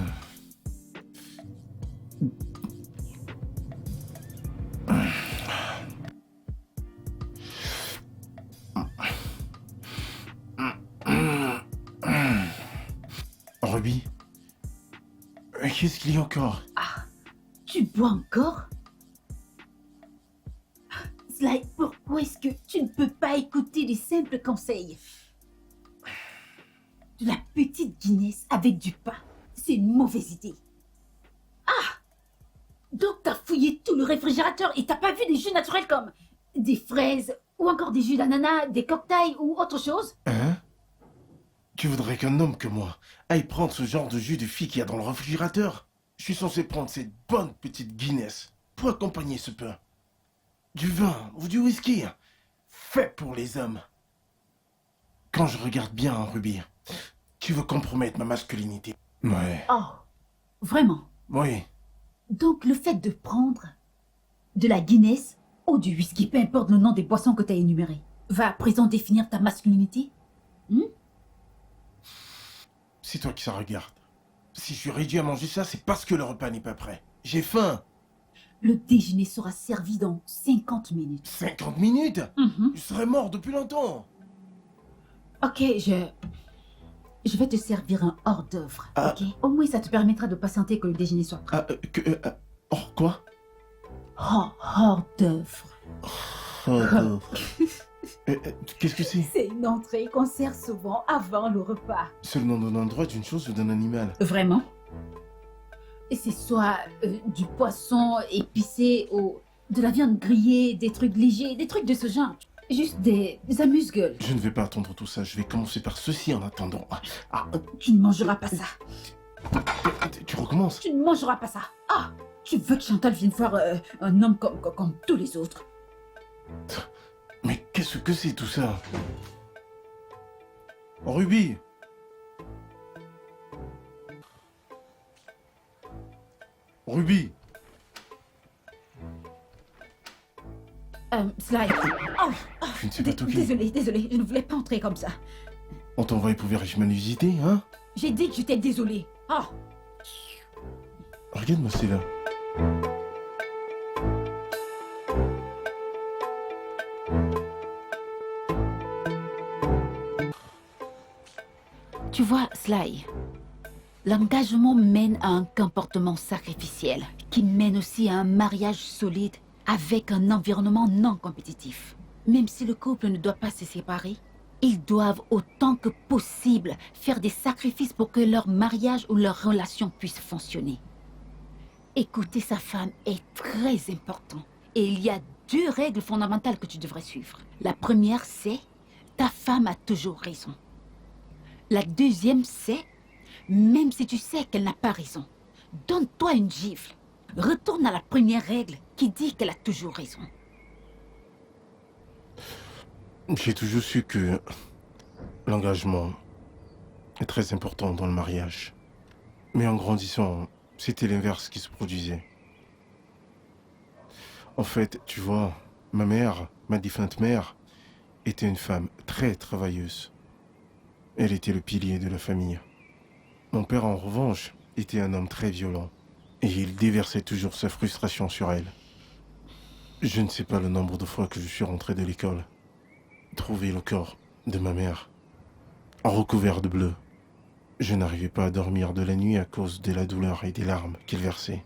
Ruby, qu'est-ce qu'il y a encore? Tu bois encore? Sly, pourquoi est-ce que tu ne peux pas écouter les simples conseils? De la petite Guinness avec du pain, c'est une mauvaise idée. Ah! Donc t'as fouillé tout le réfrigérateur et t'as pas vu des jus naturels comme des fraises ou encore des jus d'ananas, des cocktails ou autre chose? Hein? Tu voudrais qu'un homme que moi aille prendre ce genre de jus de fille qu'il y a dans le réfrigérateur? Je suis censé prendre cette bonne petite Guinness pour accompagner ce pain. Du vin ou du whisky, fait pour les hommes. Quand je regarde bien, Ruby, tu veux compromettre ma masculinité. Ouais. Oh, vraiment? Oui. Donc le fait de prendre de la Guinness ou du whisky, peu importe le nom des boissons que t'as énumérées, va à présent définir ta masculinité? C'est toi qui ça regarde. Si je suis réduit à manger ça, c'est parce que le repas n'est pas prêt. J'ai faim. Le déjeuner sera servi dans 50 minutes. 50 minutes? Mhm. Je serais mort depuis longtemps. Ok, je vais te servir un hors d'œuvre, Ah. ok? Au moins, ça te permettra de patienter que le déjeuner soit prêt. Oh, quoi? Oh, hors d'œuvre. Oh, qu'est-ce que c'est? C'est une entrée qu'on sert souvent avant le repas. C'est le nom d'un endroit, d'une chose ou d'un animal. Vraiment? Et c'est soit du poisson épicé ou de la viande grillée, des trucs légers, des trucs de ce genre. Juste des amuse-gueules. Je ne vais pas attendre tout ça, je vais commencer par ceci en attendant. Tu ne mangeras pas ça. Tu recommences? Tu ne mangeras pas ça. Ah, tu veux que Chantal vienne voir un homme comme tous les autres? Mais qu'est-ce que c'est tout ça? Ruby! Ruby! Sly. Oh, Je ne sais pas toquer. désolé, je ne voulais pas entrer comme ça. On t'envoie éprouver richement visiter, hein? J'ai dit que j'étais désolée. Oh, Regarde-moi, c'est là. tu vois, Sly, l'engagement mène à un comportement sacrificiel qui mène aussi à un mariage solide avec un environnement non compétitif. Même si le couple ne doit pas se séparer, ils doivent autant que possible faire des sacrifices pour que leur mariage ou leur relation puisse fonctionner. Écouter sa femme est très important et il y a 2 règles fondamentales que tu devrais suivre. La première, c'est ta femme a toujours raison. La deuxième, c'est même si tu sais qu'elle n'a pas raison, donne-toi une gifle. Retourne à la première règle qui dit qu'elle a toujours raison. J'ai toujours su que l'engagement est très important dans le mariage. Mais en grandissant, c'était l'inverse qui se produisait. En fait, tu vois, ma mère, ma défunte mère, était une femme très travailleuse. Elle était le pilier de la famille. Mon père, en revanche, était un homme très violent. Et il déversait toujours sa frustration sur elle. Je ne sais pas le nombre de fois que je suis rentré de l'école. Trouver le corps de ma mère, recouvert de bleu. Je n'arrivais pas à dormir de la nuit à cause de la douleur et des larmes qu'elle versait.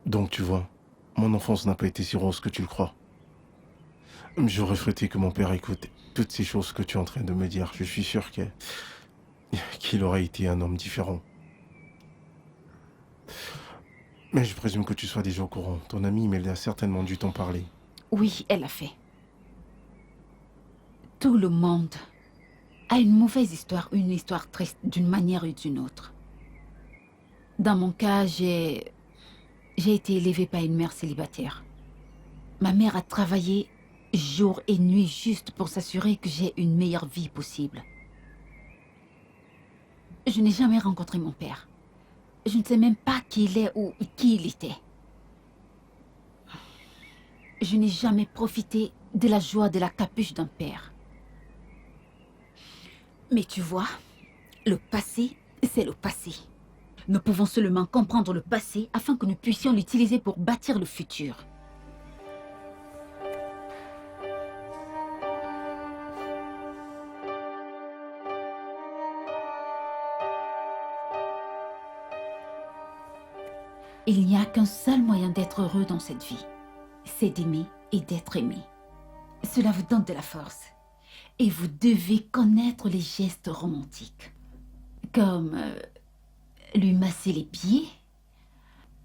Donc tu vois, mon enfance n'a pas été si rose que tu le crois. J'aurais souhaité que mon père écoute toutes ces choses que tu es en train de me dire. Je suis sûr qu'il aurait été un homme différent. Mais je présume que tu sois déjà au courant. Ton amie Imelda a certainement dû t'en parler. Oui, elle l'a fait. Tout le monde a une mauvaise histoire, une histoire triste d'une manière ou d'une autre. Dans mon cas, j'ai été élevée par une mère célibataire. Ma mère a travaillé jour et nuit juste pour s'assurer que j'ai une meilleure vie possible. Je n'ai jamais rencontré mon père. Je ne sais même pas qui il est ou qui il était. Je n'ai jamais profité de la joie de la capuche d'un père. Mais tu vois, le passé, c'est le passé. Nous pouvons seulement comprendre le passé afin que nous puissions l'utiliser pour bâtir le futur. Il n'y a qu'un seul moyen d'être heureux dans cette vie. C'est d'aimer et d'être aimé. Cela vous donne de la force. Et vous devez connaître les gestes romantiques. Comme lui masser les pieds,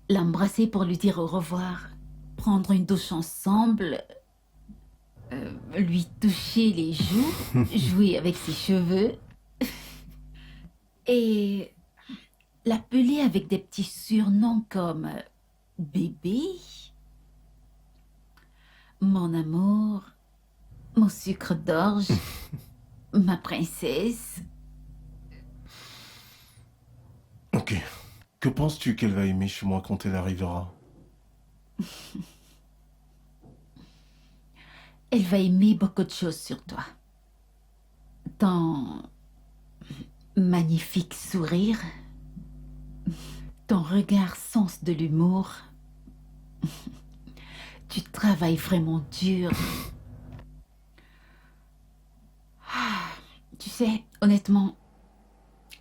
l'embrasser pour lui dire au revoir, prendre une douche ensemble, lui toucher les joues, jouer avec ses cheveux et l'appeler avec des petits surnoms comme bébé, mon amour, mon sucre d'orge, ma princesse. Ok. Que penses-tu qu'elle va aimer chez moi quand elle arrivera? Elle va aimer beaucoup de choses sur toi. Ton magnifique sourire, ton regard sens de l'humour. Tu travailles vraiment dur. Tu sais, honnêtement,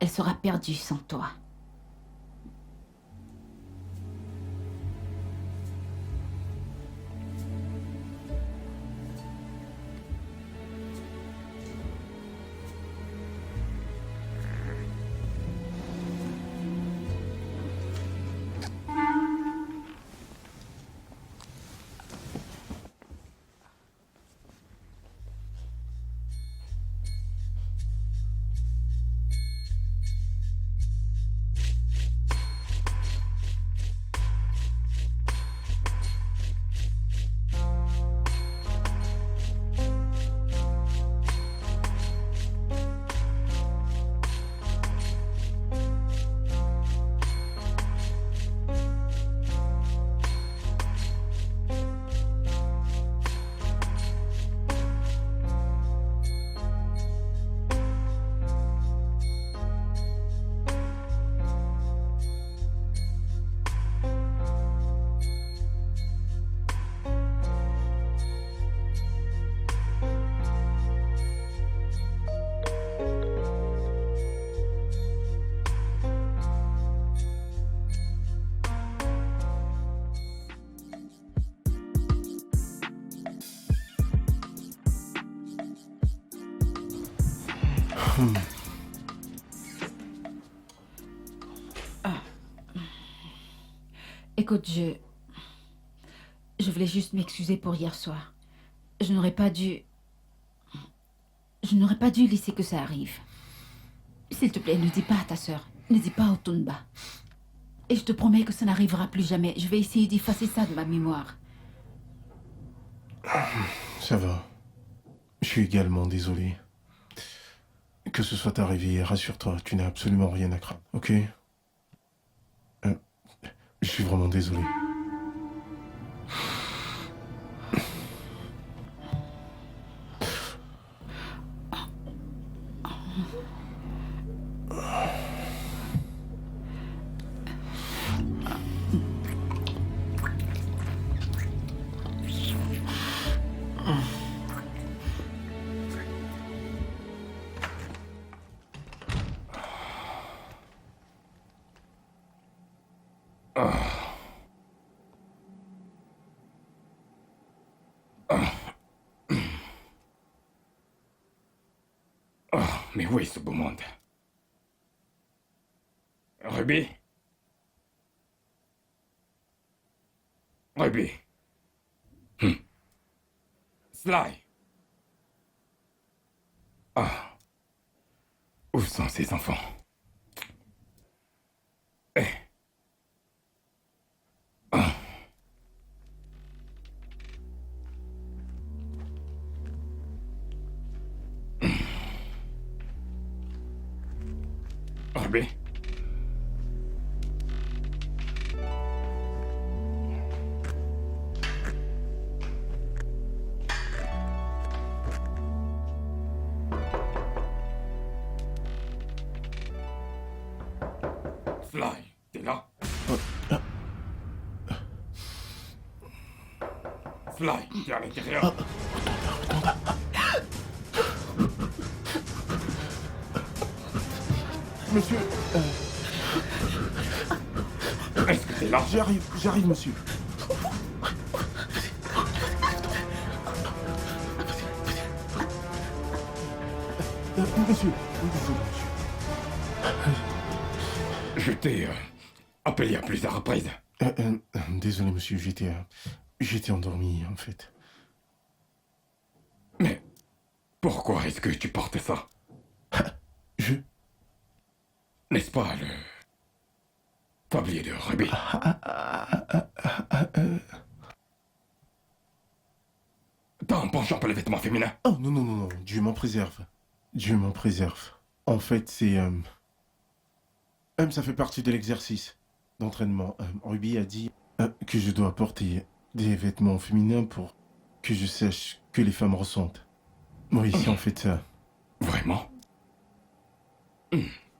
elle sera perdue sans toi. Écoute, je voulais juste m'excuser pour hier soir. Je n'aurais pas dû laisser que ça arrive. S'il te plaît, ne dis pas à ta sœur. Ne dis pas au Tumba. Et je te promets que ça n'arrivera plus jamais. Je vais essayer d'effacer ça de ma mémoire. Ça va. Je suis également désolé. Que ce soit arrivé, rassure-toi, tu n'as absolument rien à craindre, ok? Je suis vraiment désolé. Mais où est ce beau monde? Ruby? Ruby. Sly. Ah. Où sont ces enfants? Eh. Ah. Ruby. Sly, t'es là? Sly, t'es à l'intérieur? Monsieur, Est-ce que t'es là? j'arrive, monsieur. Monsieur, désolé, monsieur. Je t'ai appelé à plusieurs reprises. Désolé, monsieur, j'étais endormi, en fait. Mais pourquoi est-ce que tu portes ça? Je... N'est-ce pas le tablier de Ruby? T'as un penchant pour les vêtements féminins? Oh, non, non, non, non, Dieu m'en préserve. Dieu m'en préserve. En fait, ça fait partie de l'exercice d'entraînement. Ruby a dit que je dois porter des vêtements féminins pour que je sache que les femmes ressentent. Oui, c'est en fait ça. Vraiment?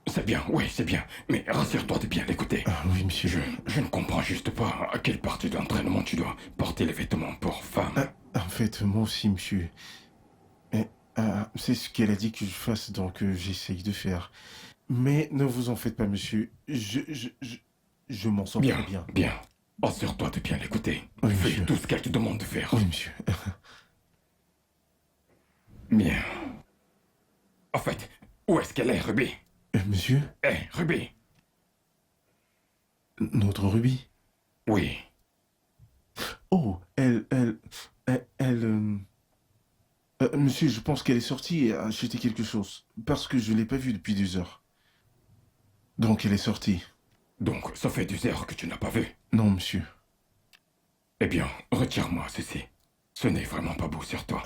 C'est bien, oui, c'est bien. Mais rassure-toi de bien l'écouter. Ah, oui, monsieur. Je ne comprends juste pas à quelle partie de l'entraînement tu dois porter les vêtements pour femmes. En fait, moi aussi, monsieur. C'est ce qu'elle a dit que je fasse, donc j'essaye de faire. Mais ne vous en faites pas, monsieur. Je m'en sors très bien. Bien. Assure-toi de bien l'écouter. Oui, Fais monsieur. tout ce qu'elle te demande de faire. Oui, monsieur. Bien. En fait, où est-ce qu'elle est, Ruby? Monsieur, Ruby. notre Ruby. Oui. Oh, monsieur, je pense qu'elle est sortie et a acheté quelque chose. Parce que je ne l'ai pas vue depuis 2 heures. Donc, elle est sortie. Donc, ça fait 2 heures que tu n'as pas vu. Non, monsieur. Eh bien, retire-moi ceci. Ce n'est vraiment pas beau sur toi.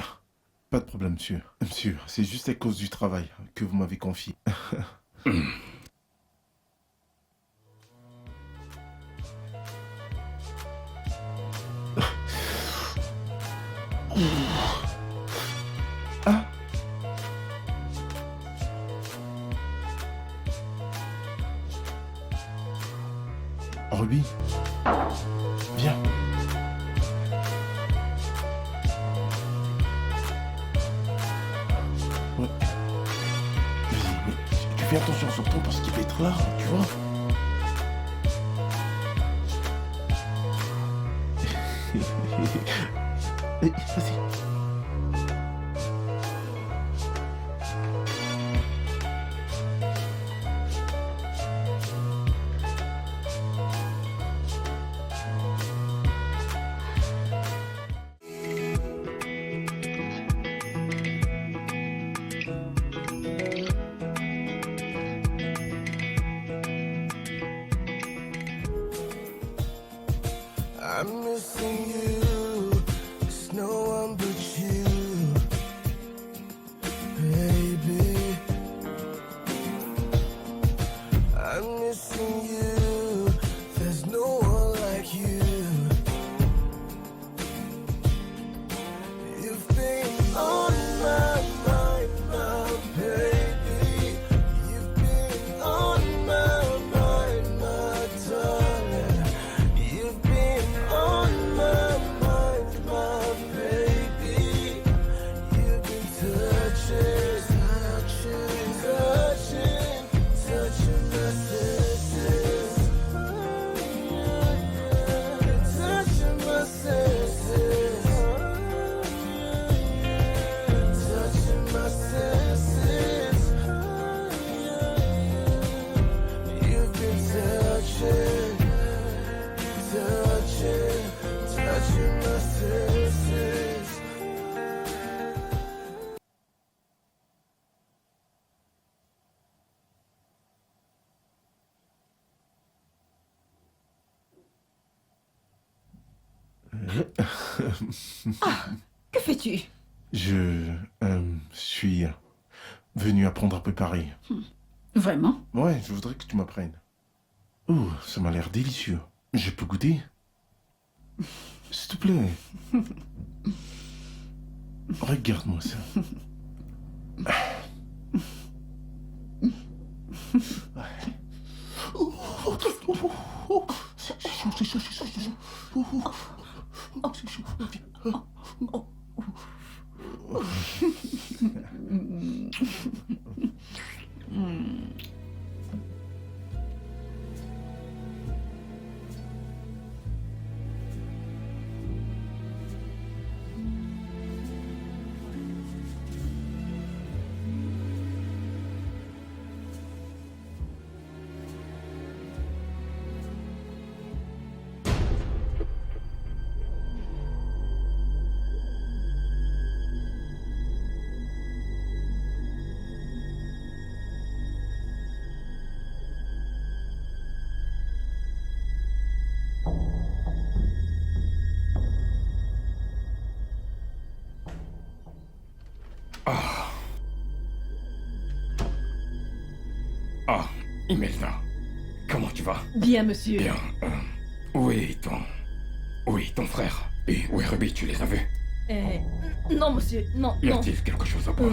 Pas de problème, monsieur. Monsieur, c'est juste à cause du travail que vous m'avez confié. Ah. Ruby, viens. Ouais. Vas-y, mais tu fais attention surtout parce qu'il va être là, tu vois. Vas-y. I'm missing you. There's no one but you, baby. I'm missing you. There's no one like you. You've been on my mind, my baby. You've been on my mind, my darling. You've been on my mind, my baby. You've been touching, touching my senses. Que fais-tu? Je suis venu apprendre à préparer. Vraiment? Ouais, je voudrais que tu m'apprennes. Oh, ça m'a l'air délicieux. Je peux goûter? S'il te plaît. Regarde-moi ça. Ah, Imelda. Comment tu vas? Bien, monsieur. Bien. Où est ton frère? Et où est Ruby? Tu les as vus? Non, monsieur, non, Y non. a-t-il quelque chose à boire?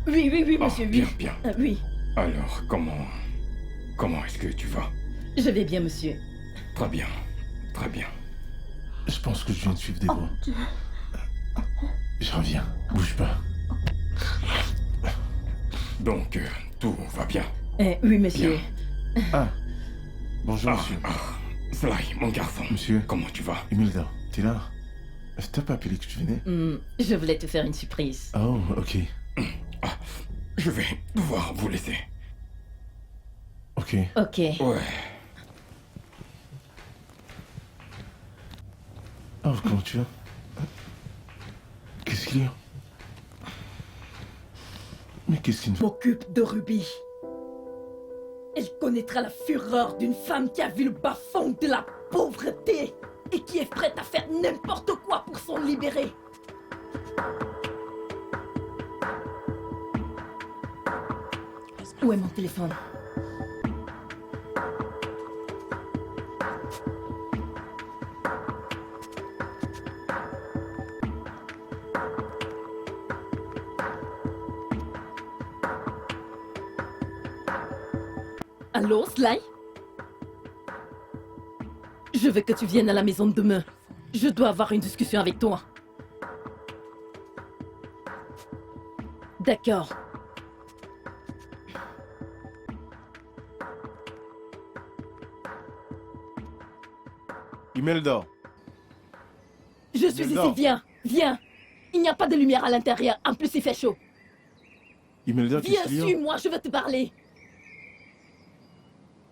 Oui, Ah, monsieur, bien, oui. bien. Oui, Alors, comment est-ce que tu vas? je vais bien, monsieur. Très bien. Très bien. Je pense que je viens de suivre des voix. Je reviens. Bouge pas. Donc, tout va bien. Oui, monsieur. Ah. Bonjour, monsieur. Sly, mon garçon. Monsieur. Comment tu vas? Imelda, t'es là? T'as pas appelé que tu venais? Je voulais te faire une surprise. Oh, ok. Je vais devoir vous laisser. Ok. Ok. Ouais. Oh, comment tu vas? Qu'est-ce qu'il y a? Mais qu'est-ce qu'il me fait? M'occupe de Ruby. Elle connaîtra la fureur d'une femme qui a vu le bas-fond de la pauvreté et qui est prête à faire n'importe quoi pour s'en libérer. Où est mon téléphone? Allô, Sly? Je veux que tu viennes à la maison demain. Je dois avoir une discussion avec toi. D'accord. Imelda. Je suis Imelda. ici, viens, viens. Il n'y a pas de lumière à l'intérieur, en plus il fait chaud. Imelda, Viens, qu'est-ce qu'il y a? suis-moi, je veux te parler.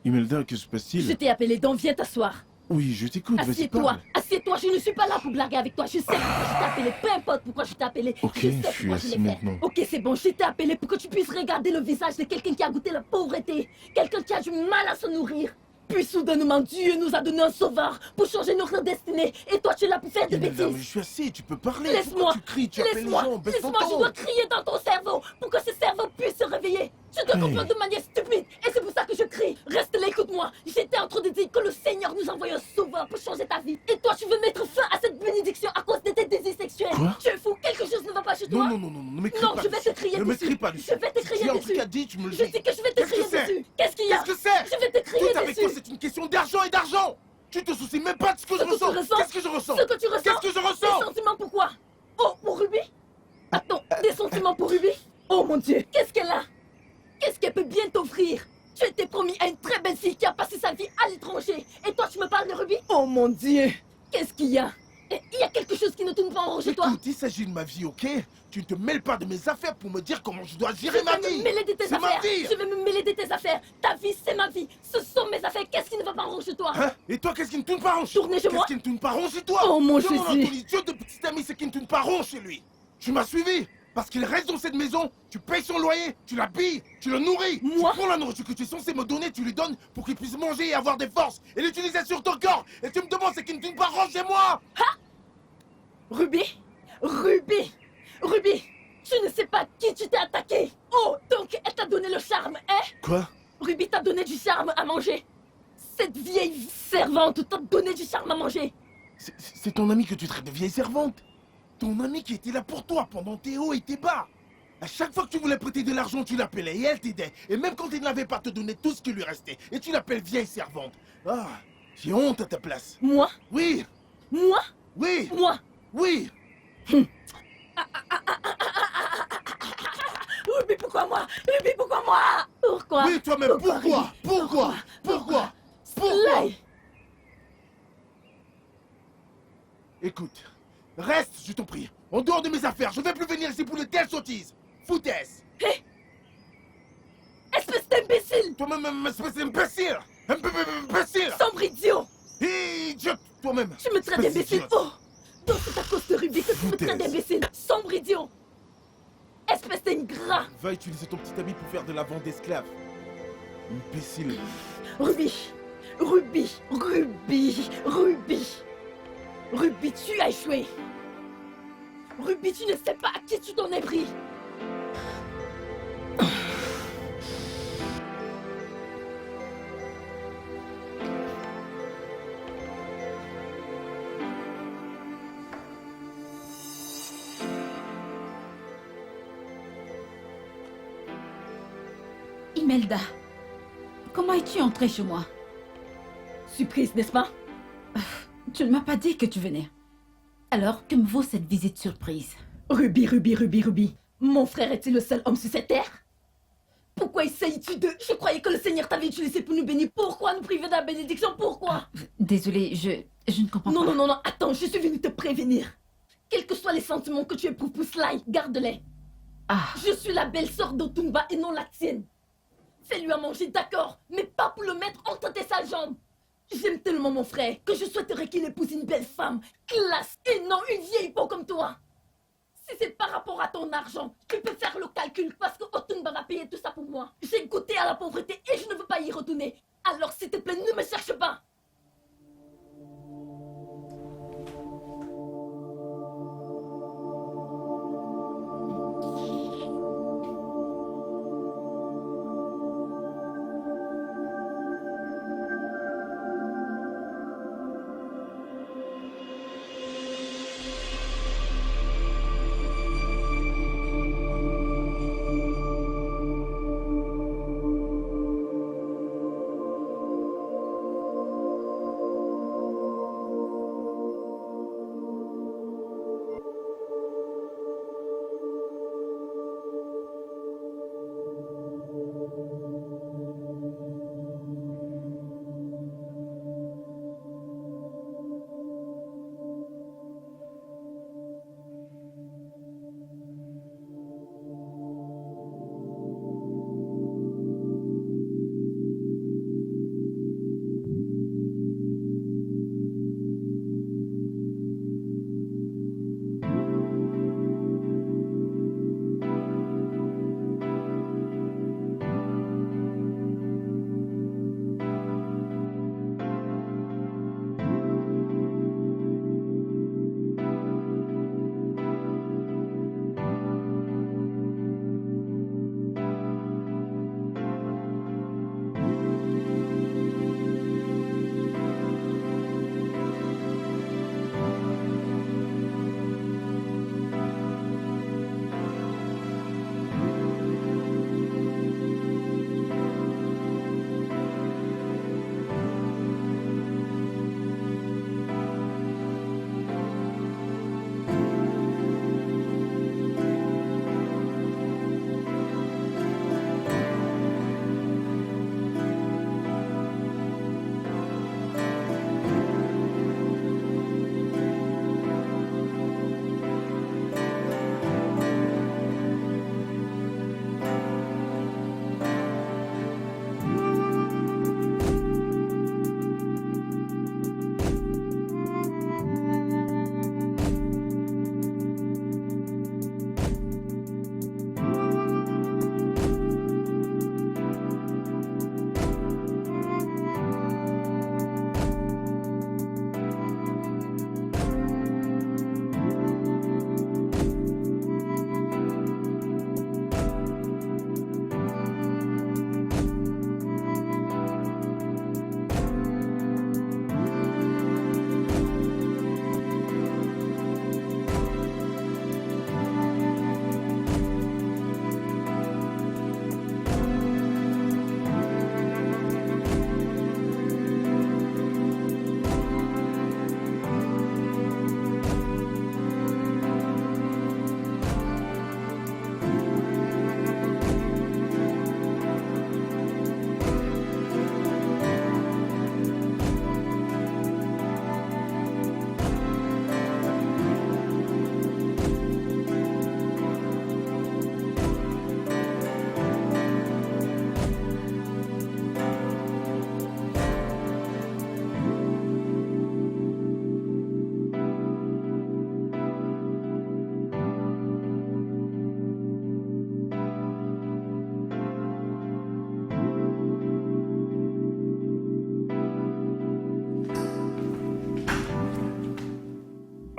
Imelda, que se Je passe-t-il? t'ai appelé, donc viens t'asseoir. Oui, je t'écoute, vas-y, Assieds-toi, parle. assieds-toi, je ne suis pas là pour blaguer avec toi. Je sais pourquoi je t'ai appelé, peu importe pourquoi je t'ai appelé. Ok, je sais je suis pourquoi assis l'ai fait. maintenant. Ok, c'est bon, je t'ai appelé pour que tu puisses regarder le visage de quelqu'un qui a goûté la pauvreté, quelqu'un qui a du mal à se nourrir. Puis soudainement, Dieu nous a donné un sauveur pour changer notre destinée. Et toi, tu es là pour faire des Imelda, mais bêtises. je suis assis, tu peux parler. Laisse-moi, Pourquoi tu cries, tu appelles les laisse-moi, gens, baisse ton laisse-moi, je ton. dois crier dans ton cerveau pour que ce cerveau puisse se réveiller. Tu te Hey. comprends de manière stupide et c'est pour ça que je crie. Reste là, écoute-moi. J'étais en train de dire que le Seigneur nous a envoyé un sauveur pour changer ta vie. Et toi, tu veux mettre fin à cette bénédiction à cause de tes désirs sexuels. Quoi? Tu es fou, quelque chose ne va pas chez toi. Non, ne m'écris Non, pas je vais dessus. te crier Ne dessus. m'écris pas dessus. Je vais te Si crier tu as un dessus. truc à dire, tu me le Je dis. dis que je vais te Qu'est-ce crier que c'est? dessus. Qu'est-ce qu'il y a? Qu'est-ce que c'est? Je vais te crier Tout avec dessus. toi, c'est une question d'argent et d'argent. Tu te soucies même pas de ce que Ce je que tu ressens. ressens. Qu'est-ce que je ressens? Ce que tu ressens. Qu'est-ce que je ressens? Des sentiments pourquoi? Oh, pour Ruby? Attends, des sentiments pour Ruby? Oh mon Dieu, qu'est-ce qu'elle a? Qu'est-ce qu'elle peut bien t'offrir? Tu étais promis à une très belle fille qui a passé sa vie à l'étranger. Et toi, tu me parles de Ruby? Oh mon Dieu! Qu'est-ce qu'il y a? Il y a quelque chose qui ne tourne pas en rond chez toi? Écoute, il s'agit de ma vie, ok? Tu ne te mêles pas de mes affaires pour me dire comment je dois gérer ma Je vais vie. me mêler de tes C'est ma affaires. vie. Je vais me mêler de tes affaires. Ta vie, c'est ma vie. Ce sont mes affaires. Qu'est-ce qui ne va pas en rond chez toi? Hein? Et toi, qu'est-ce qui ne tourne pas rond? Tournez chez moi. Qu'est-ce qui ne tourne pas rond chez toi? Oh, mon Demande à ton Jésus. idiot de petit ami ce qui ne tourne pas rond chez lui. Tu m'as suivi? Parce qu'il reste dans cette maison, tu payes son loyer, tu l'habilles, tu le nourris. Moi? Tu prends la nourriture que tu es censé me donner, tu lui donnes pour qu'il puisse manger et avoir des forces et l'utiliser sur ton corps. Et tu me demandes ce qui ne tourne pas rond chez moi? Ruby? Ruby! Ruby! Tu ne sais pas qui tu t'es attaqué! Oh, donc elle t'a donné le charme, hein? Quoi? Ruby t'a donné du charme à manger! Cette vieille servante t'a donné du charme à manger! C'est ton ami que tu traites de vieille servante? Ton ami qui était là pour toi pendant tes hauts et tes bas? À chaque fois que tu voulais prêter de l'argent, tu l'appelais et elle t'aidait. Et même quand il n'avait pas te donné tout ce qui lui restait, et tu l'appelles vieille servante. Ah, j'ai honte à ta place. Moi? Oui, Moi? oui, Moi? oui. Ruby, pourquoi moi? Ruby, pourquoi moi? Pourquoi? Oui, toi-même, Ruby? pourquoi? Sly! Écoute, reste, je t'en prie. En dehors de mes affaires, je vais plus venir ici pour de telles sottises. Foutaise. Hé! Espèce d'imbécile! Toi-même, espèce d'imbécile. Imbécile. Sombre idiot! Idiot, toi-même. Tu me traites Espèce d'imbécile! d'idiote. Oh! Donc c'est à cause de Ruby que tu me traites Foutaise. d'imbécile! Sombre idiot! Espèce d'ingrat! Va utiliser ton petit ami pour faire de la vente d'esclaves. Imbécile. Ruby! Ruby! Ruby! Ruby! Ruby, tu as échoué! Ruby, tu ne sais pas à qui tu t'en es pris! Imelda, comment es-tu entrée chez moi? Surprise, n'est-ce pas? Tu ne m'as pas dit que tu venais. Alors, que me vaut cette visite surprise? Ruby, Ruby, Ruby, Ruby. Mon frère est-il le seul homme sur cette terre? Pourquoi essayes-tu de... Je croyais que le Seigneur t'avait utilisé pour nous bénir. Pourquoi nous priver de la bénédiction? Pourquoi? Désolée, je ne comprends Non, pas. non, non, non, attends, je suis venue te prévenir. Quels que soient les sentiments que tu éprouves pour Sly, garde-les. Ah, Je suis la belle-sœur d'Otumba et non la tienne. Fais-lui à manger, d'accord, mais pas pour le mettre entre tes sales jambes. J'aime tellement mon frère que je souhaiterais qu'il épouse une belle femme, classe, et non une vieille peau comme toi. Si c'est par rapport à ton argent, tu peux faire le calcul parce que Otumba va payer tout ça pour moi. J'ai goûté à la pauvreté et je ne veux pas y retourner. Alors s'il te plaît, ne me cherche pas.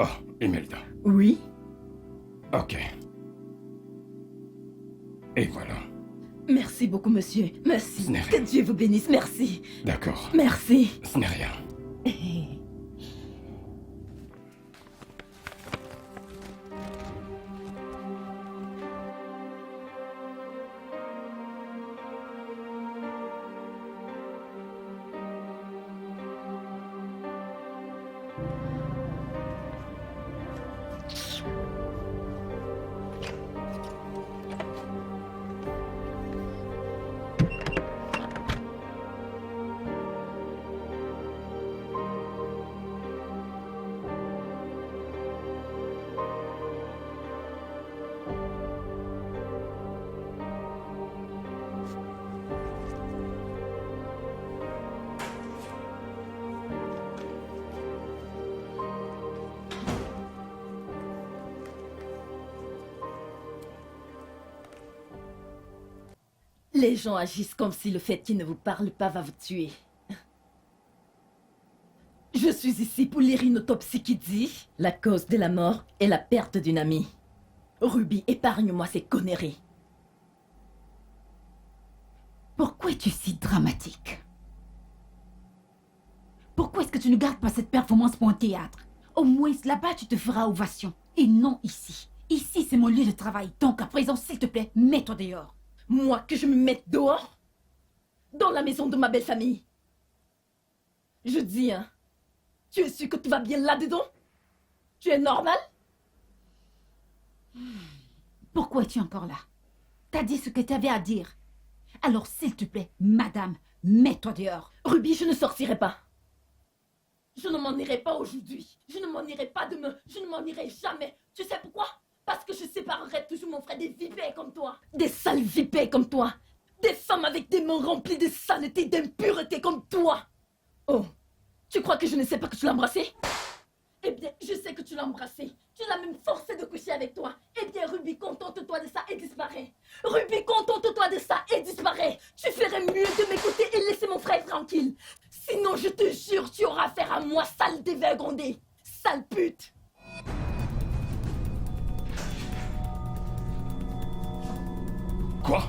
Oh, Imelda. Oui? Ok. Et voilà. Merci beaucoup, monsieur. Merci. Ce n'est Que rien. Dieu vous bénisse. Merci. D'accord. Merci. Ce n'est rien. Les gens agissent comme si le fait qu'ils ne vous parlent pas va vous tuer. Je suis ici pour lire une autopsie qui dit la cause de la mort est la perte d'une amie. Ruby, épargne-moi ces conneries. Pourquoi es-tu si dramatique? Pourquoi est-ce que tu ne gardes pas cette performance pour un théâtre? Au moins là-bas tu te feras ovation. Et non ici. Ici c'est mon lieu de travail. Donc à présent s'il te plaît, mets-toi dehors. Moi, que je me mette dehors? Dans la maison de ma belle famille? Je dis, hein, tu es sûr que tout va bien là-dedans? Tu es normal? Pourquoi es-tu encore là? T'as dit ce que t'avais à dire. Alors s'il te plaît, madame, mets-toi dehors. Ruby, je ne sortirai pas. Je ne m'en irai pas aujourd'hui. Je ne m'en irai pas demain. Je ne m'en irai jamais. Tu sais pourquoi? Parce que je séparerai toujours mon frère des vipères comme toi. Des sales vipères comme toi. Des femmes avec des mains remplies de saleté, d'impureté comme toi. Oh, tu crois que je ne sais pas que tu l'as embrassé? Eh bien, je sais que tu l'as embrassé. Tu l'as même forcé de coucher avec toi. Eh bien, Ruby, contente-toi de ça et disparaît. Ruby, contente-toi de ça et disparaît. Tu ferais mieux de m'écouter et laisser mon frère tranquille. Sinon, je te jure, tu auras affaire à moi, sale dévergondée. Sale pute. Quoi?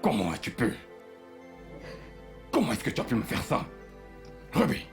Comment as-tu pu? Comment est-ce que tu as pu me faire ça? Ruby!